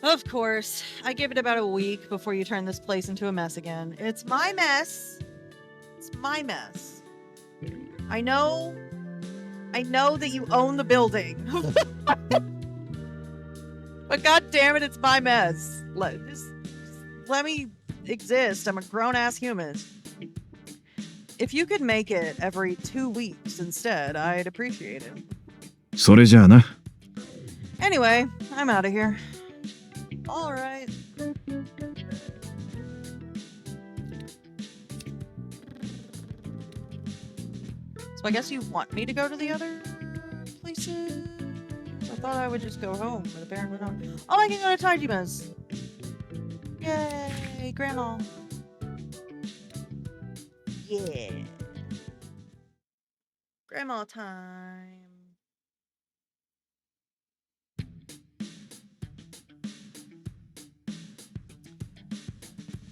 Of course. I give it about a week before you turn this place into a mess again. It's my mess. It's my mess. I know that you own the building. But god damn it, it's my mess. Just let me exist. I'm a grown-ass human. If you could make it every 2 weeks instead, I'd appreciate it. それじゃあな。 Anyway, I'm out of here. Alright. So I guess you want me to go to the other places? I thought I would just go home, but apparently not. Oh, I can go to Tajima's. Yay! meet Grandma. Yeah. Grandma time.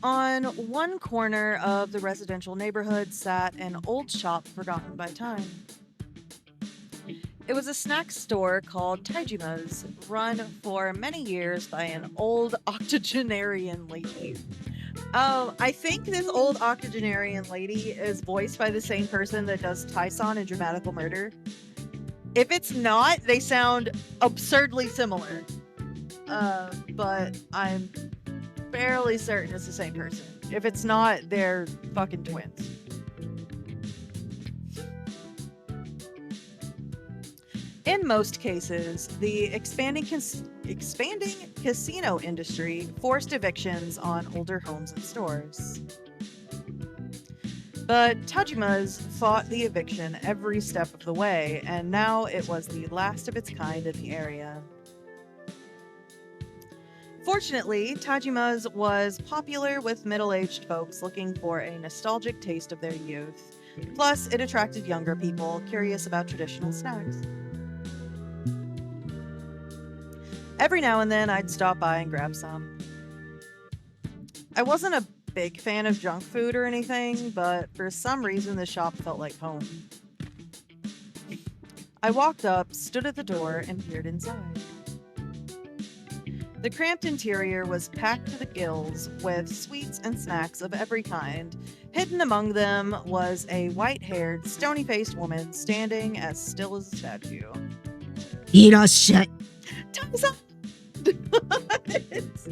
On one corner of the residential neighborhood sat an old shop forgotten by time. It was a snack store called Taijima's, run for many years by an old octogenarian lady. I think this old octogenarian lady is voiced by the same person that does Tyson in Dramatical Murder. If it's not, they sound absurdly similar. But I'm fairly certain it's the same person. If it's not, they're fucking twins. In most cases, the expanding casino industry forced evictions on older homes and stores. But Tajima's fought the eviction every step of the way, and now it was the last of its kind in the area. Fortunately, Tajima's was popular with middle-aged folks looking for a nostalgic taste of their youth. Plus, it attracted younger people curious about traditional snacks. Every now and then, I'd stop by and grab some. I wasn't a big fan of junk food or anything, but for some reason, the shop felt like home. I walked up, stood at the door, and peered inside. The cramped interior was packed to the gills with sweets and snacks of every kind. Hidden among them was a white-haired, stony-faced woman standing as still as a statue. いらっしゃい。 Tie's up! It's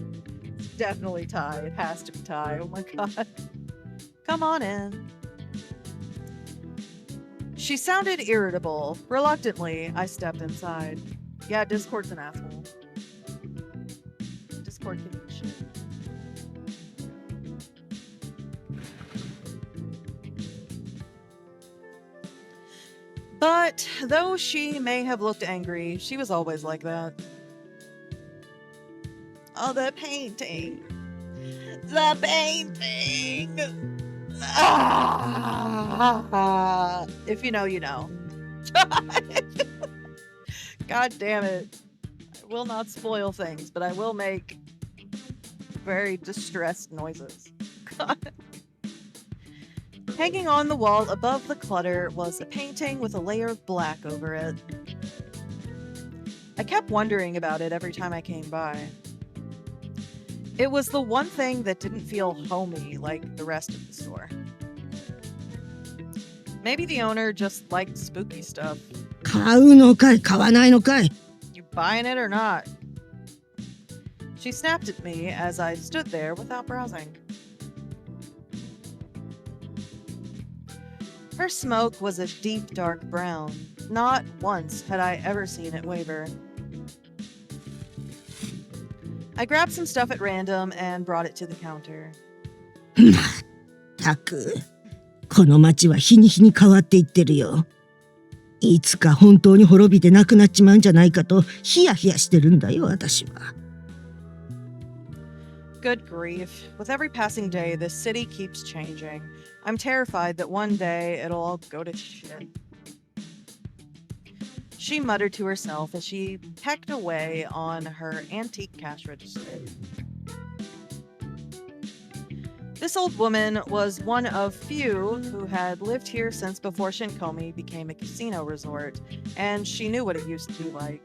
definitely Ty. It has to be Ty. Oh my god. Come on in. She sounded irritable. Reluctantly, I stepped inside. Yeah, Discord's an asshole. Discord can eat shit. But though she may have looked angry, she was always like that. Oh, the painting. The painting. Ah! If you know, you know. God damn it. I will not spoil things, but I will make very distressed noises. God. Hanging on the wall above the clutter was a painting with a layer of black over it. I kept wondering about it every time I came by. It was the one thing that didn't feel homey like the rest of the store. Maybe the owner just liked spooky stuff. 買うのかい買わないのかい You buying it or not? She snapped at me as I stood there without browsing. Her smoke was a deep dark brown. Not once had I ever seen it waver. I grabbed some stuff at random and brought it to the counter. まったくこの町は日に日に変わっていってるよ。いつか本当に滅びてなくなっちまうんじゃないかとヒヤヒヤしてるんだよ私は。 Good grief. With every passing day, this city keeps changing. I'm terrified that one day it'll all go to shit. She muttered to herself as she pecked away on her antique cash register. This old woman was one of few who had lived here since before Shinkomi became a casino resort, and she knew what it used to be like.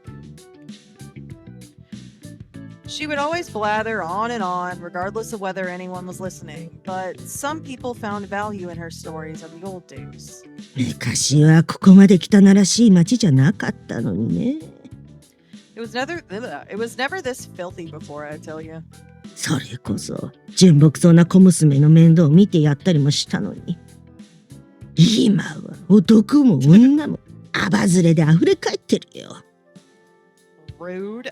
She would always blather on and on, regardless of whether anyone was listening, but some people found value in her stories of the old days. 昔はここまで汚らしい町じゃなかったのにね。It was never this filthy before, I tell you. それこそ純朴そうな小娘の面倒を見てやったりもしたのに。今は男も女もアバズレで溢れ返ってるよ。Rude.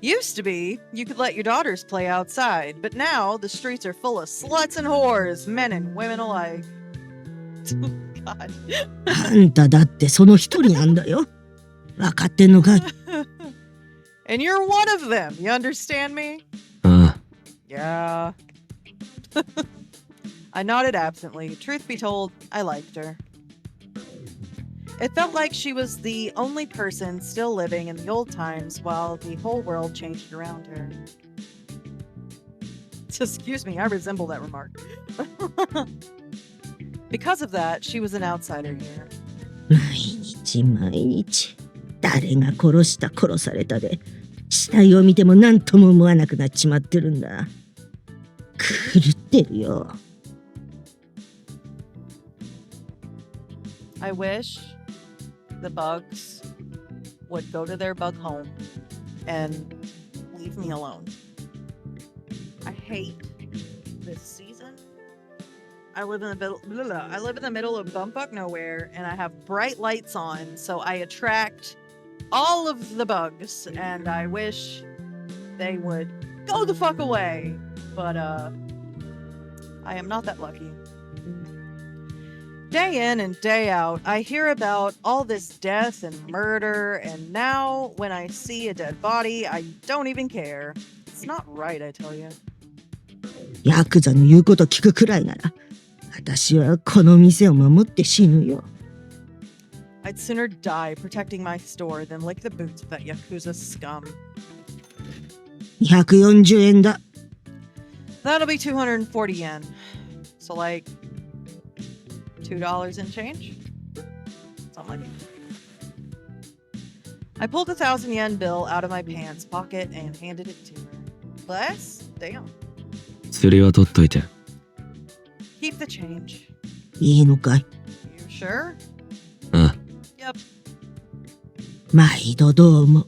Used to be, you could let your daughters play outside, but now the streets are full of sluts and whores, men and women alike. God. あんただってその一人なんだよ。わかってんのかい And you're one of them, you understand me? ああ、Yeah. I nodded absently. Truth be told, I liked her. It felt like she was the only person still living in the old times while the whole world changed around her. Excuse me, I resemble that remark. Because of that, she was an outsider here. 毎日誰が殺した殺されたで死体を見ても何とも思わなくなっちまってるんだ。狂ってるよ。I wish the bugs would go to their bug home and leave me alone. I hate this season. I live in the middle of bumfuck nowhere, and I have bright lights on, so I attract all of the bugs, and I wish they would go the fuck away. But I am not that lucky. Day in and day out, I hear about all this death and murder, and now when I see a dead body, I don't even care. It's not right, I tell you. ヤクザの言うこと聞くくらいなら、私はこの店を守って死ぬよ。I'd sooner die protecting my store than lick the boots of that Yakuza scum. 240円だ。That'll be 240 yen. So like $2 and change? Something like that. I pulled a 1,000 yen bill out of my pants pocket and handed it to her. Bless? Damn. 釣りは取っといて。 Keep the change. いいのかい？ You sure? ああ。 Yep. 毎度どうも。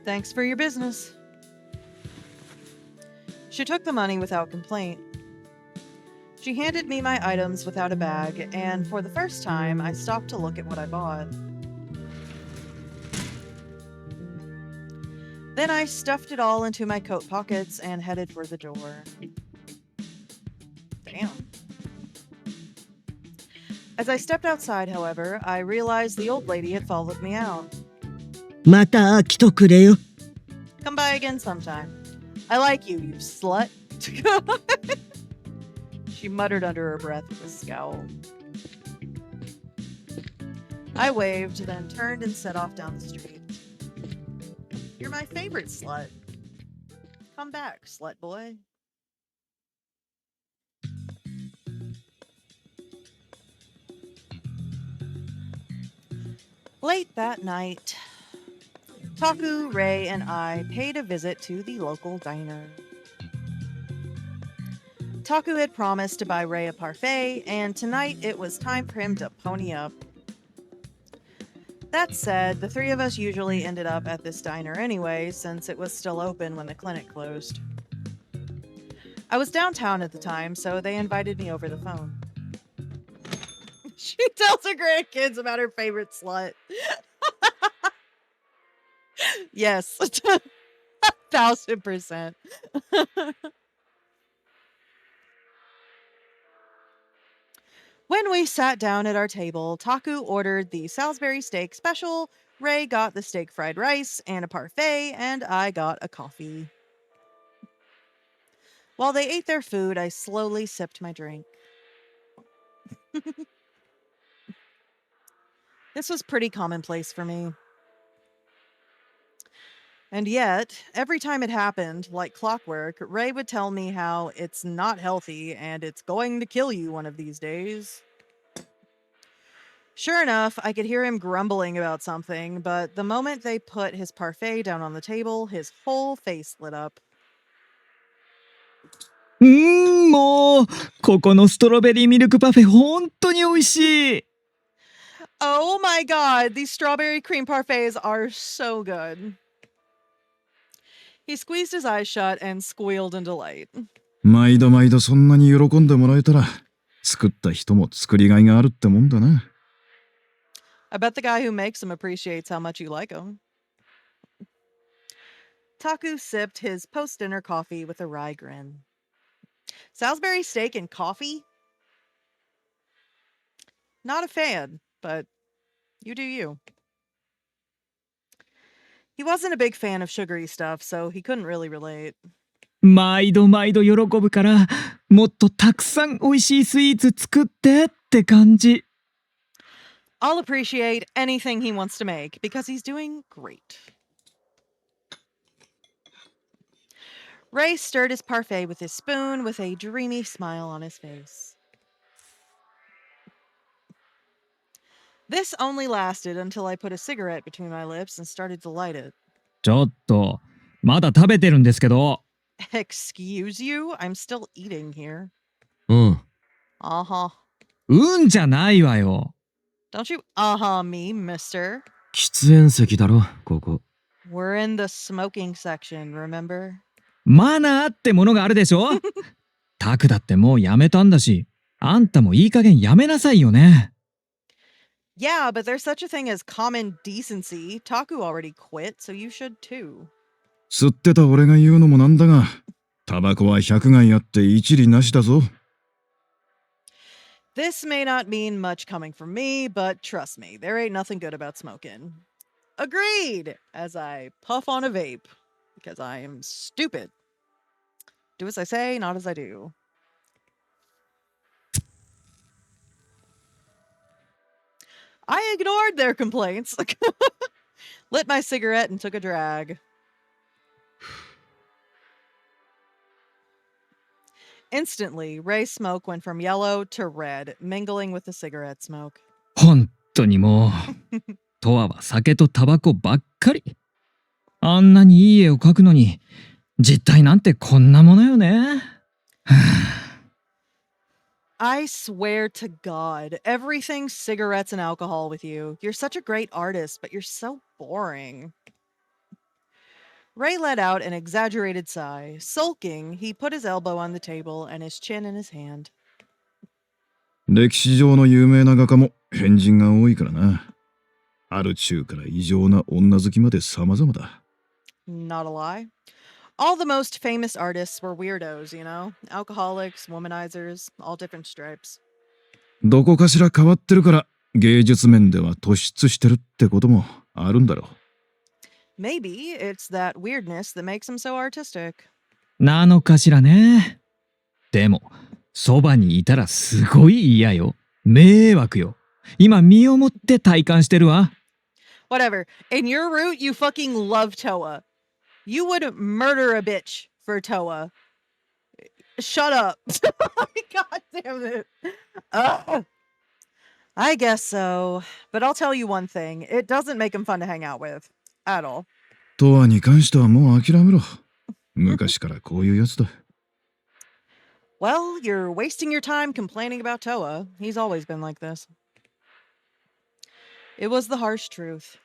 Thanks for your business. She took the money without complaint. She handed me my items without a bag, and for the first time, I stopped to look at what I bought. Then I stuffed it all into my coat pockets and headed for the door. Damn. As I stepped outside, however, I realized the old lady had followed me out. また来とくれよ。 Come by again sometime. I like you, you slut. She muttered under her breath with a scowl. I waved, then turned and set off down the street. You're my favorite slut. Come back, slut boy. Late that night, Taku, Ray, and I paid a visit to the local diner. Taku had promised to buy Ray a parfait, and tonight it was time for him to pony up. That said, the three of us usually ended up at this diner anyway, since it was still open when the clinic closed. I was downtown at the time, so they invited me over the phone. She tells her grandkids about her favorite slut. Yes, 1,000%. When we sat down at our table, Taku ordered the Salisbury steak special, Ray got the steak fried rice and a parfait, and I got a coffee. While they ate their food, I slowly sipped my drink. This was pretty commonplace for me. And yet, every time it happened, like clockwork, Ray would tell me how it's not healthy and it's going to kill you one of these days. Sure enough, I could hear him grumbling about something, but the moment they put his parfait down on the table, his whole face lit up. もうここのストロベリーミルクパフェ本当に美味しい。 Oh my god, these strawberry cream parfaits are so good. He squeezed his eyes shut and squealed in delight. 毎度毎度そんなに喜んでもらえたら、作った人も作りがいがあるってもんだな。I bet the guy who makes them appreciates how much you like them. Taku sipped his post-dinner coffee with a wry grin. Salisbury steak and coffee? Not a fan, but you do you. He wasn't a big fan of sugary stuff, so he couldn't really relate. 毎度毎度喜ぶから、もっとたくさん美味しいスイーツ作ってって感じ。I'll appreciate anything he wants to make because he's doing great. Ray stirred his parfait with his spoon with a dreamy smile on his face. This only lasted until I put a cigarette between my lips and started to light it. ちょっと、まだ食べてるんですけど。Excuse you? I'm still eating here. うん。Uh-huh. うんじゃないわよ。Don't you uh-huh me, mister. 喫煙席だろ、ここ。We're in the smoking section, remember? マナーってものがあるでしょタクだってもうやめたんだし、あんたもいい加減やめなさいよね。Yeah, but there's such a thing as common decency. Taku already quit, so you should too. 吸ってた俺が言うのもなんだが、タバコは100害あって一理なしだぞ。This may not mean much coming from me, but trust me, there ain't nothing good about smoking. Agreed! As I puff on a vape, because I am stupid. Do as I say, not as I do. I ignored their complaints. Lit my cigarette and took a drag. Instantly, Ray's smoke went from yellow to red, mingling with the cigarette smoke. 本当にもう、トワは酒とタバコばっかり。あんなにいい絵を描くのに、実態なんてこんなものよね。I swear to God, everything's cigarettes and alcohol with you. You're such a great artist, but you're so boring. Ray let out an exaggerated sigh. Sulking, he put his elbow on the table and his chin in his hand. 歴史上の有名な画家も変人が多いからな。ある中から異常な女好きまで様々だ。Not a lie. All the most famous artists were weirdos, you know? Alcoholics, womanizers, all different stripes. どこかしら変わってるから芸術面では突出してるってこともあるんだろう。Maybe it's that weirdness that makes him so artistic. なのかしらね。でも、そばにいたらすごい嫌よ。迷惑よ。今身をもって体感してるわ。Whatever. In your root, you fucking love Toa. You would murder a bitch for Toa. Shut up. God damn it. Ugh. I guess so. But I'll tell you one thing. It doesn't make him fun to hang out with. At all. トワに関してはもう諦めろ。昔からこういうやつだ。Well, you're wasting your time complaining about Toa. He's always been like this. It was the harsh truth.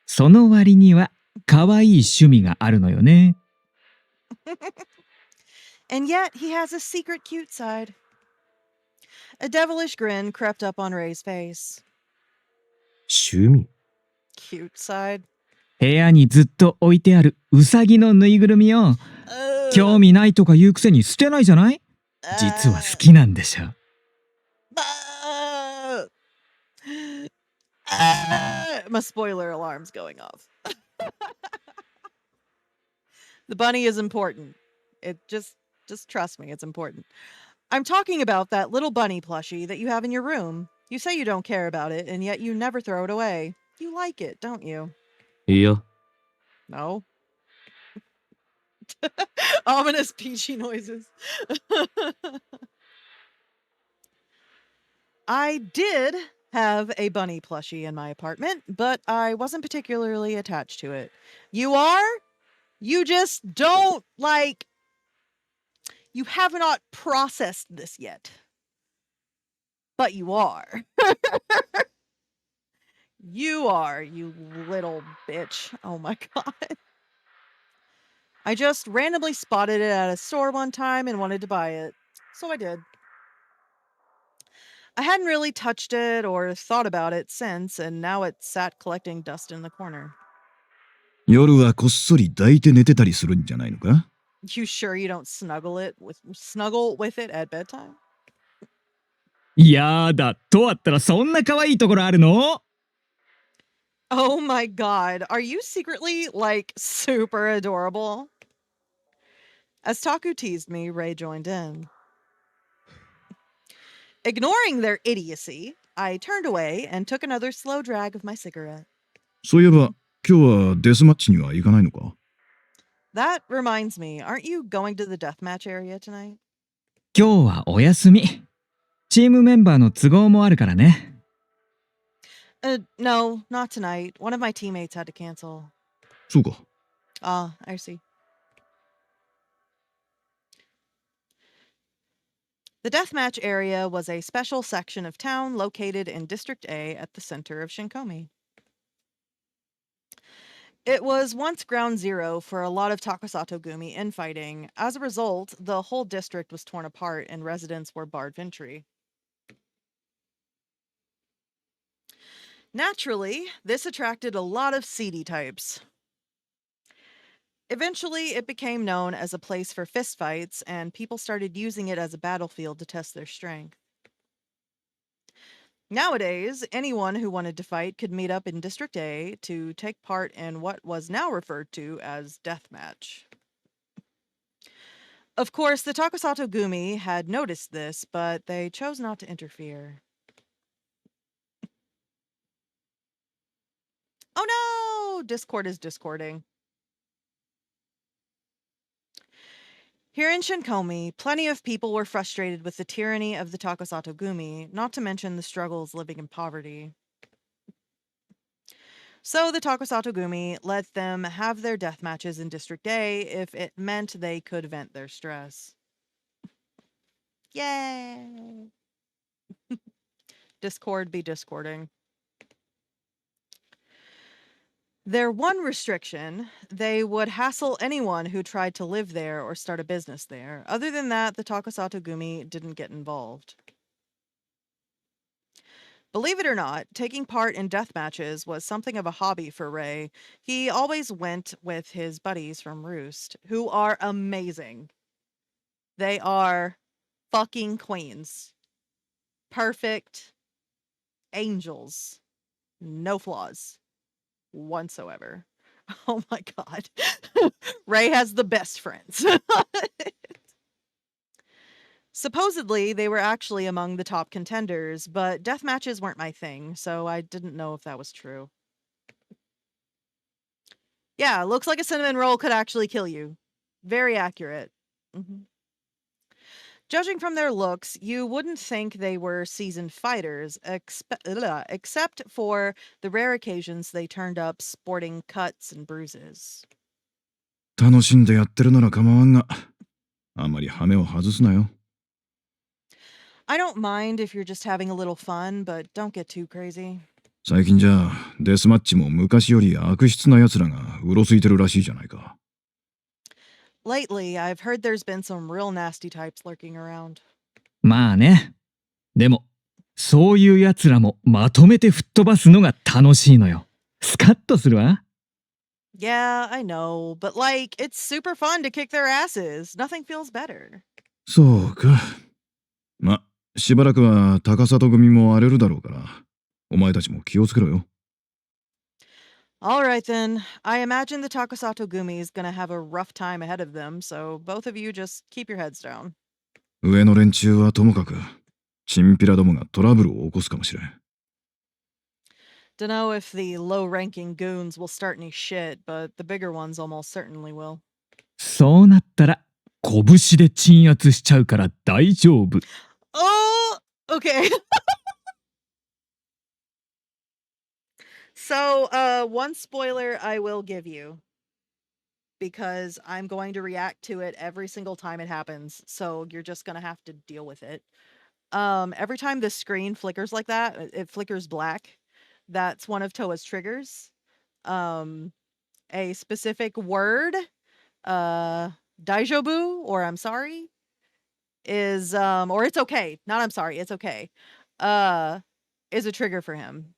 その割には可愛い趣味があるのよね。And yet he has a secret cute side. A devilish grin crept up on Ray's face. 趣味 Cute side. 部屋にずっと置いてあるウサギのぬいぐるみよ。興味ないとか言うくせに捨てないじゃない？実は好きなんでしょ。My spoiler alarm's going off. The bunny is important. It just trust me, it's important. I'm talking about that little bunny plushie that you have in your room. You say you don't care about it, and yet you never throw it away. You like it, don't you? いや、 No. Ominous Peachie noises. I did have a bunny plushie in my apartment, but I wasn't particularly attached to it. You are? You just don't, like... You have not processed this yet. But you are. You are, you little bitch. Oh my god. I just randomly spotted it at a store one time and wanted to buy it. So I did. I hadn't really touched it or thought about it since, and now it sat collecting dust in the corner. 夜はこっそり抱いて寝てたりするんじゃないのか？ You sure you don't snuggle with it at bedtime? やだ、とあったらそんな可愛いところあるの？ Oh my god, are you secretly, like, super adorable? As Taku teased me, Ray joined in. Ignoring their idiocy, I turned away and took another slow drag of my cigarette. そういえば、今日はデスマッチには行かないのか？ That reminds me, aren't you going to the deathmatch area tonight? 今日はお休み。チームメンバーの都合もあるからね。No, not tonight. One of my teammates had to cancel. そうか。Ah, I see. The deathmatch area was a special section of town located in District A at the center of Shinkomi. It was once ground zero for a lot of Takasato Gumi infighting. As a result, the whole district was torn apart and residents were barred of entry. Naturally, this attracted a lot of seedy types. Eventually, it became known as a place for fistfights, and people started using it as a battlefield to test their strength. Nowadays, anyone who wanted to fight could meet up in District A to take part in what was now referred to as deathmatch. Of course, the Takasato Gumi had noticed this, but they chose not to interfere. Oh no! Discord is discording. Here in Shinkomi, plenty of people were frustrated with the tyranny of the Takasato Gumi, not to mention the struggles living in poverty. So the Takasato Gumi let them have their death matches in District A if it meant they could vent their stress. Yay! Discord be discording. Their one restriction, they would hassle anyone who tried to live there or start a business there. Other than that, the Takasato Gumi didn't get involved. Believe it or not, taking part in death matches was something of a hobby for Ray. He always went with his buddies from Roost, who are amazing. They are fucking queens. Perfect angels. No flaws whatsoever. Oh my god. Ray has the best friends. Supposedly, they were actually among the top contenders, but death matches weren't my thing, so I didn't know if that was true. Yeah, looks like a cinnamon roll could actually kill you. Very accurate. Mhm. Judging from their looks, you wouldn't think they were seasoned fighters, except for the rare occasions they turned up sporting cuts and bruises. 楽しんでやってるなら構わんが、あまり羽目を外すなよ。I don't mind if you're just having a little fun, but don't get too crazy. 最近じゃ、デスマッチも昔より悪質な奴らがうろついてるらしいじゃないか。Lately, I've heard there's been some real nasty types lurking around. まあね。でも、そういう奴らもまとめて吹っ飛ばすのが楽しいのよ。スカッとするわ。Yeah, I know, but like, it's super fun to kick their asses. Nothing feels better. そうか。ま、しばらくは高里組も荒れるだろうから、お前たちも気をつけろよ。Alright then, I imagine the Takasato Gumi is gonna have a rough time ahead of them, so both of you just keep your heads down. 上の連中はともかく、チンピラどもがトラブルを起こすかもしれん。Dunno if the low-ranking goons will start any shit, but the bigger ones almost certainly will. そうなったら、拳で鎮圧しちゃうから大丈夫。Oh! Okay. So, one spoiler I will give you. Because I'm going to react to it every single time it happens, so you're just gonna have to deal with it. Every time the screen flickers like that, it flickers black. That's one of Toa's triggers. A specific word, daijobu, or I'm sorry, is or it's okay. Not I'm sorry, it's okay. Is a trigger for him.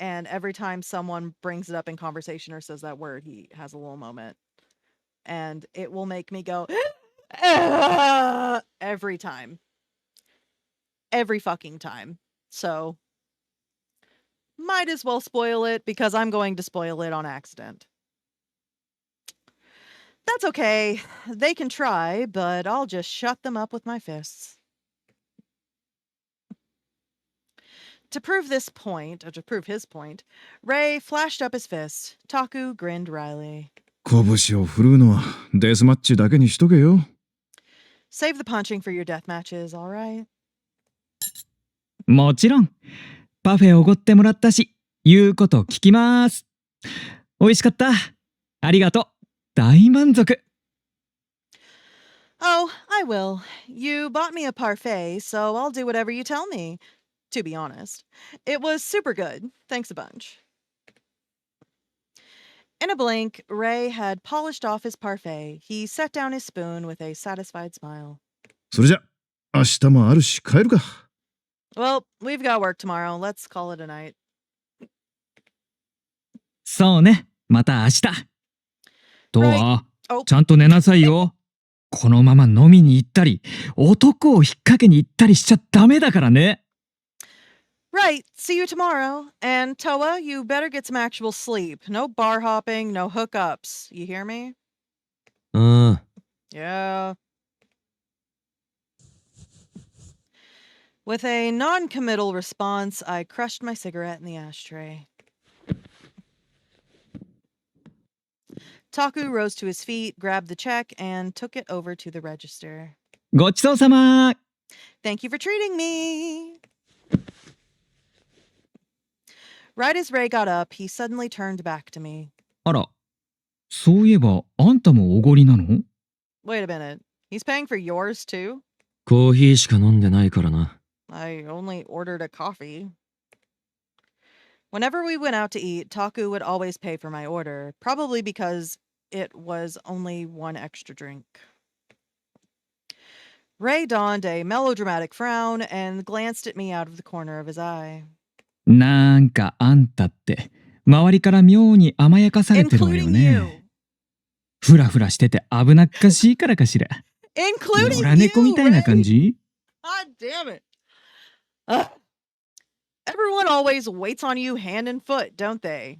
And every time someone brings it up in conversation or says that word, he has a little moment. And it will make me go every time. Every fucking time. So might as well spoil it because I'm going to spoil it on accident. That's okay. They can try, but I'll just shut them up with my fists. To prove this point, or to prove his point, Ray flashed up his fist. Taku grinned wryly. 拳を振るうのはデスマッチだけにしとけよ。Save the punching for your death matches, alright? もちろん。パフェおごってもらったし、言うこと聞きます。美味しかった。ありがとう。大満足。Oh, I will. You bought me a parfait, so I'll do whatever you tell me. To be honest, it was super good. Thanks a bunch. In a blink, Ray had polished off his parfait. He set down his spoon with a satisfied smile. それじゃ、明日もあるし帰るか。Well, we've got work tomorrow. Let's call it a night. そうね。また明日。とは、 Oh, ちゃんと寝なさいよ。このまま飲みに行ったり、男を引っ掛けに行ったりしちゃダメだからね。right. See you tomorrow. And Toa, you better get some actual sleep. No bar hopping, no hookups. You hear me? うん。 Yeah. With a non-committal response, I crushed my cigarette in the ashtray. Taku rose to his feet, grabbed the check, and took it over to the register. ごちそうさま。 Thank you for treating me. Right as Ray got up, he suddenly turned back to me. あら、そういえばあんたもおごりなの？ Wait a minute. He's paying for yours too? コーヒーしか飲んでないからな。I only ordered a coffee. Whenever we went out to eat, Taku would always pay for my order, probably because it was only one extra drink. Ray donned a melodramatic frown and glanced at me out of the corner of his eye. なんかあんたって周りから妙に甘やかされてるわよ Including ね。 you. ふらふらしてて危なっかしいからかしら。 Including 野良猫みたいな感 you, Ray. じ？ God damn it. Ugh. Everyone always waits on you hand and foot, don't they?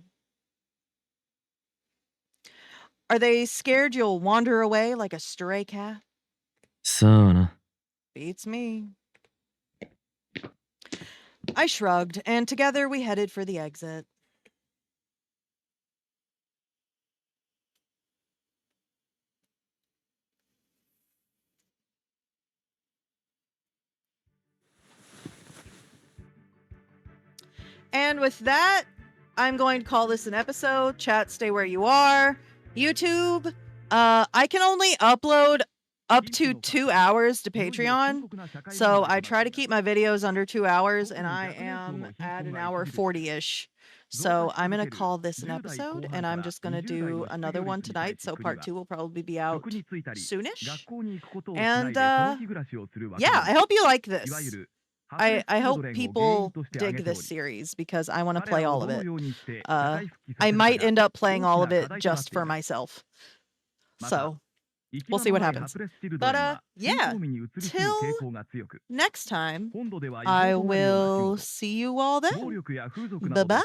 Are they scared you'll wander away like a stray cat? さあな。 Beats me. I shrugged, and together we headed for the exit. And with that, I'm going to call this an episode. Chat, stay where you are. YouTube, I can only upload up to 2 hours to Patreon. So I try to keep my videos under 2 hours, and I am at an hour 40-ish. So I'm going to call this an episode, and I'm just going to do another one tonight. So part 2 will probably be out soonish. And yeah, I hope you like this. I hope people dig this series because I want to play all of it. I might end up playing all of it just for myself. So we'll see what happens. But yeah, till next time, I will see you all then. Bye-bye.